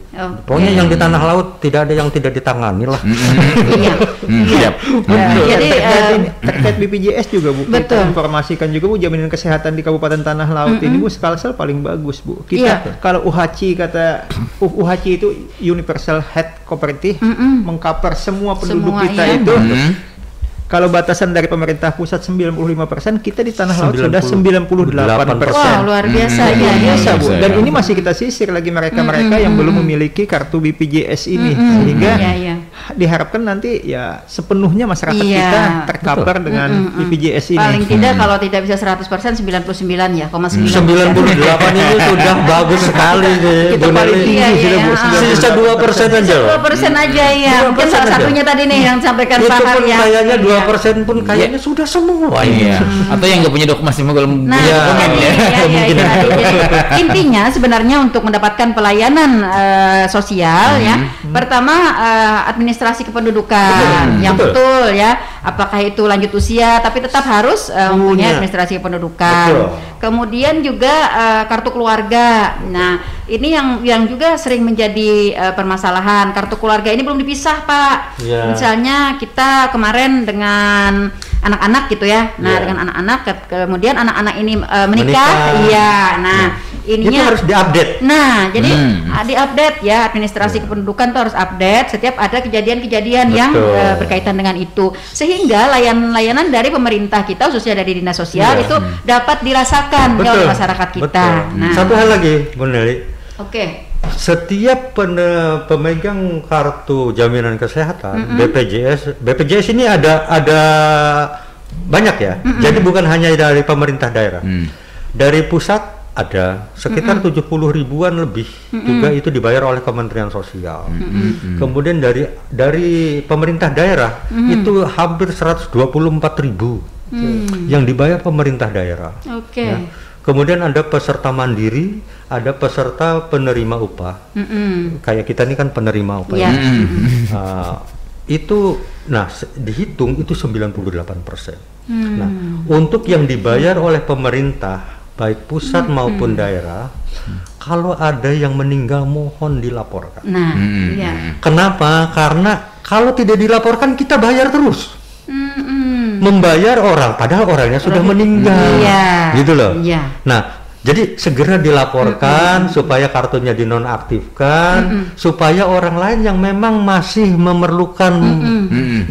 Pokoknya yang di tanah laut tidak ada yang tidak ditangani lah. Iya. Jadi terkait BPJS juga Bu, kita informasikan juga Bu, jaminan kesehatan di Kabupaten Tanah Laut ini Bu, Kalsel paling bagus Bu. Kita kalau UHC kata UHC itu Universal Health Cooperative, mengcover semua penduduk kita itu. Kalau batasan dari pemerintah pusat 95%, kita di Tanah Laut sudah 98%. Wah, luar biasa ya. Biasa Bu. Dan ini masih kita sisir lagi mereka-mereka yang belum memiliki kartu BPJS ini, sehingga diharapkan nanti ya sepenuhnya masyarakat kita tercover dengan BPJS ini. Paling tidak kalau tidak bisa 100%, 99 ya, 98 ini sudah bagus sekali. Kita paling tinggi sudah Bu. Sisa 2% aja. 2% aja ya. Mungkin salah satunya tadi nih yang sampaikan Pak Har ya. Kayaknya 2% pun kayaknya sudah semua. Iya. Atau yang nggak punya masih belum Nah, punya dokumen ya. Jadi, intinya sebenarnya untuk mendapatkan pelayanan sosial ya, pertama administrasi kependudukan yang betul ya, apakah itu lanjut usia, tapi tetap harus mempunyai administrasi kependudukan. Kemudian juga kartu keluarga. Nah, ini yang juga sering menjadi permasalahan. Kartu keluarga ini belum dipisah Pak. Misalnya kita kemarin dengan anak-anak gitu ya. Nah, dengan anak-anak kemudian anak-anak ini menikah. Iya. Nah, ininya itu harus diupdate. Nah, jadi diupdate ya, administrasi kependudukan tuh harus update setiap ada kejadian-kejadian yang berkaitan dengan itu. Sehingga layanan dari pemerintah kita khususnya dari Dinas Sosial itu dapat dirasakan oleh masyarakat kita. Nah, satu hal lagi, Bu Nelly. Oke. Setiap pemegang kartu jaminan kesehatan BPJS ini ada banyak ya. Jadi bukan hanya dari pemerintah daerah. Dari pusat ada sekitar 70 ribuan lebih juga itu dibayar oleh Kementerian Sosial. Kemudian dari pemerintah daerah itu hampir 124 ribu yang dibayar pemerintah daerah. Ya. Kemudian ada peserta mandiri, ada peserta penerima upah. Kayak kita ini kan penerima upah. itu dihitung itu 98%. Nah, untuk yang dibayar oleh pemerintah baik pusat maupun daerah, kalau ada yang meninggal mohon dilaporkan. Nah, iya. Kenapa? Karena kalau tidak dilaporkan kita bayar terus. Membayar orang padahal orangnya sudah meninggal. Iya. Gitu loh. Iya. Nah, jadi segera dilaporkan supaya kartunya dinonaktifkan, supaya orang lain yang memang masih memerlukan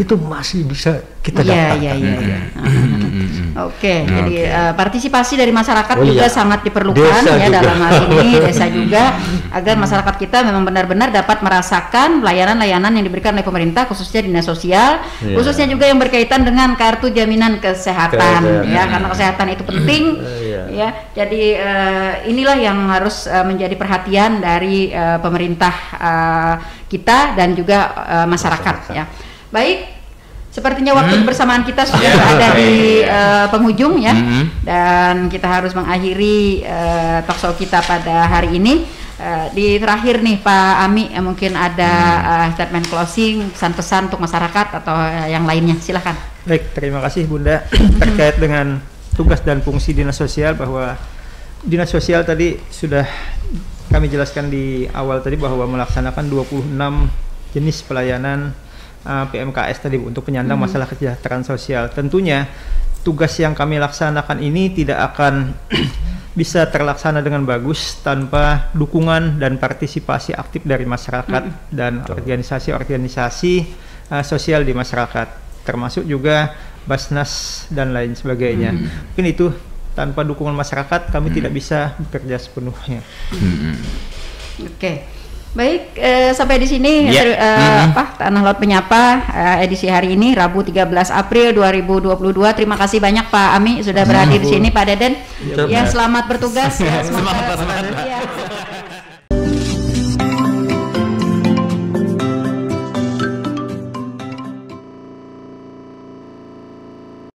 itu masih bisa kita dapatkan. Iya. Oke, jadi partisipasi dari masyarakat juga sangat diperlukan desa ya juga. Dalam hal ini desa juga agar masyarakat kita memang benar-benar dapat merasakan layanan-layanan yang diberikan oleh pemerintah, khususnya dinas sosial, khususnya juga yang berkaitan dengan kartu jaminan kesehatan ya, karena kesehatan itu penting ya. Jadi inilah yang harus menjadi perhatian dari pemerintah kita dan juga masyarakat ya. Baik. Sepertinya waktu kebersamaan kita sudah ada di penghujung ya, dan kita harus mengakhiri talkshow kita pada hari ini. Di terakhir nih Pak Ami, mungkin ada statement closing, pesan-pesan untuk masyarakat atau yang lainnya, silakan. Baik, terima kasih Bunda. Terkait dengan tugas dan fungsi dinas sosial, bahwa dinas sosial tadi sudah kami jelaskan di awal tadi bahwa melaksanakan 26 jenis pelayanan PMKS tadi untuk penyandang masalah kesejahteraan sosial. Tentunya tugas yang kami laksanakan ini tidak akan bisa terlaksana dengan bagus tanpa dukungan dan partisipasi aktif dari masyarakat dan organisasi-organisasi sosial di masyarakat, termasuk juga Basnas dan lain sebagainya. Mungkin itu, tanpa dukungan masyarakat kami tidak bisa bekerja sepenuhnya. Oke. Baik, sampai di sini Tanah Laut Menyapa edisi hari ini Rabu 13 April 2022. Terima kasih banyak Pak Ami sudah berhadir di sini, Pak Deden. Ya, selamat bertugas ya, semangat.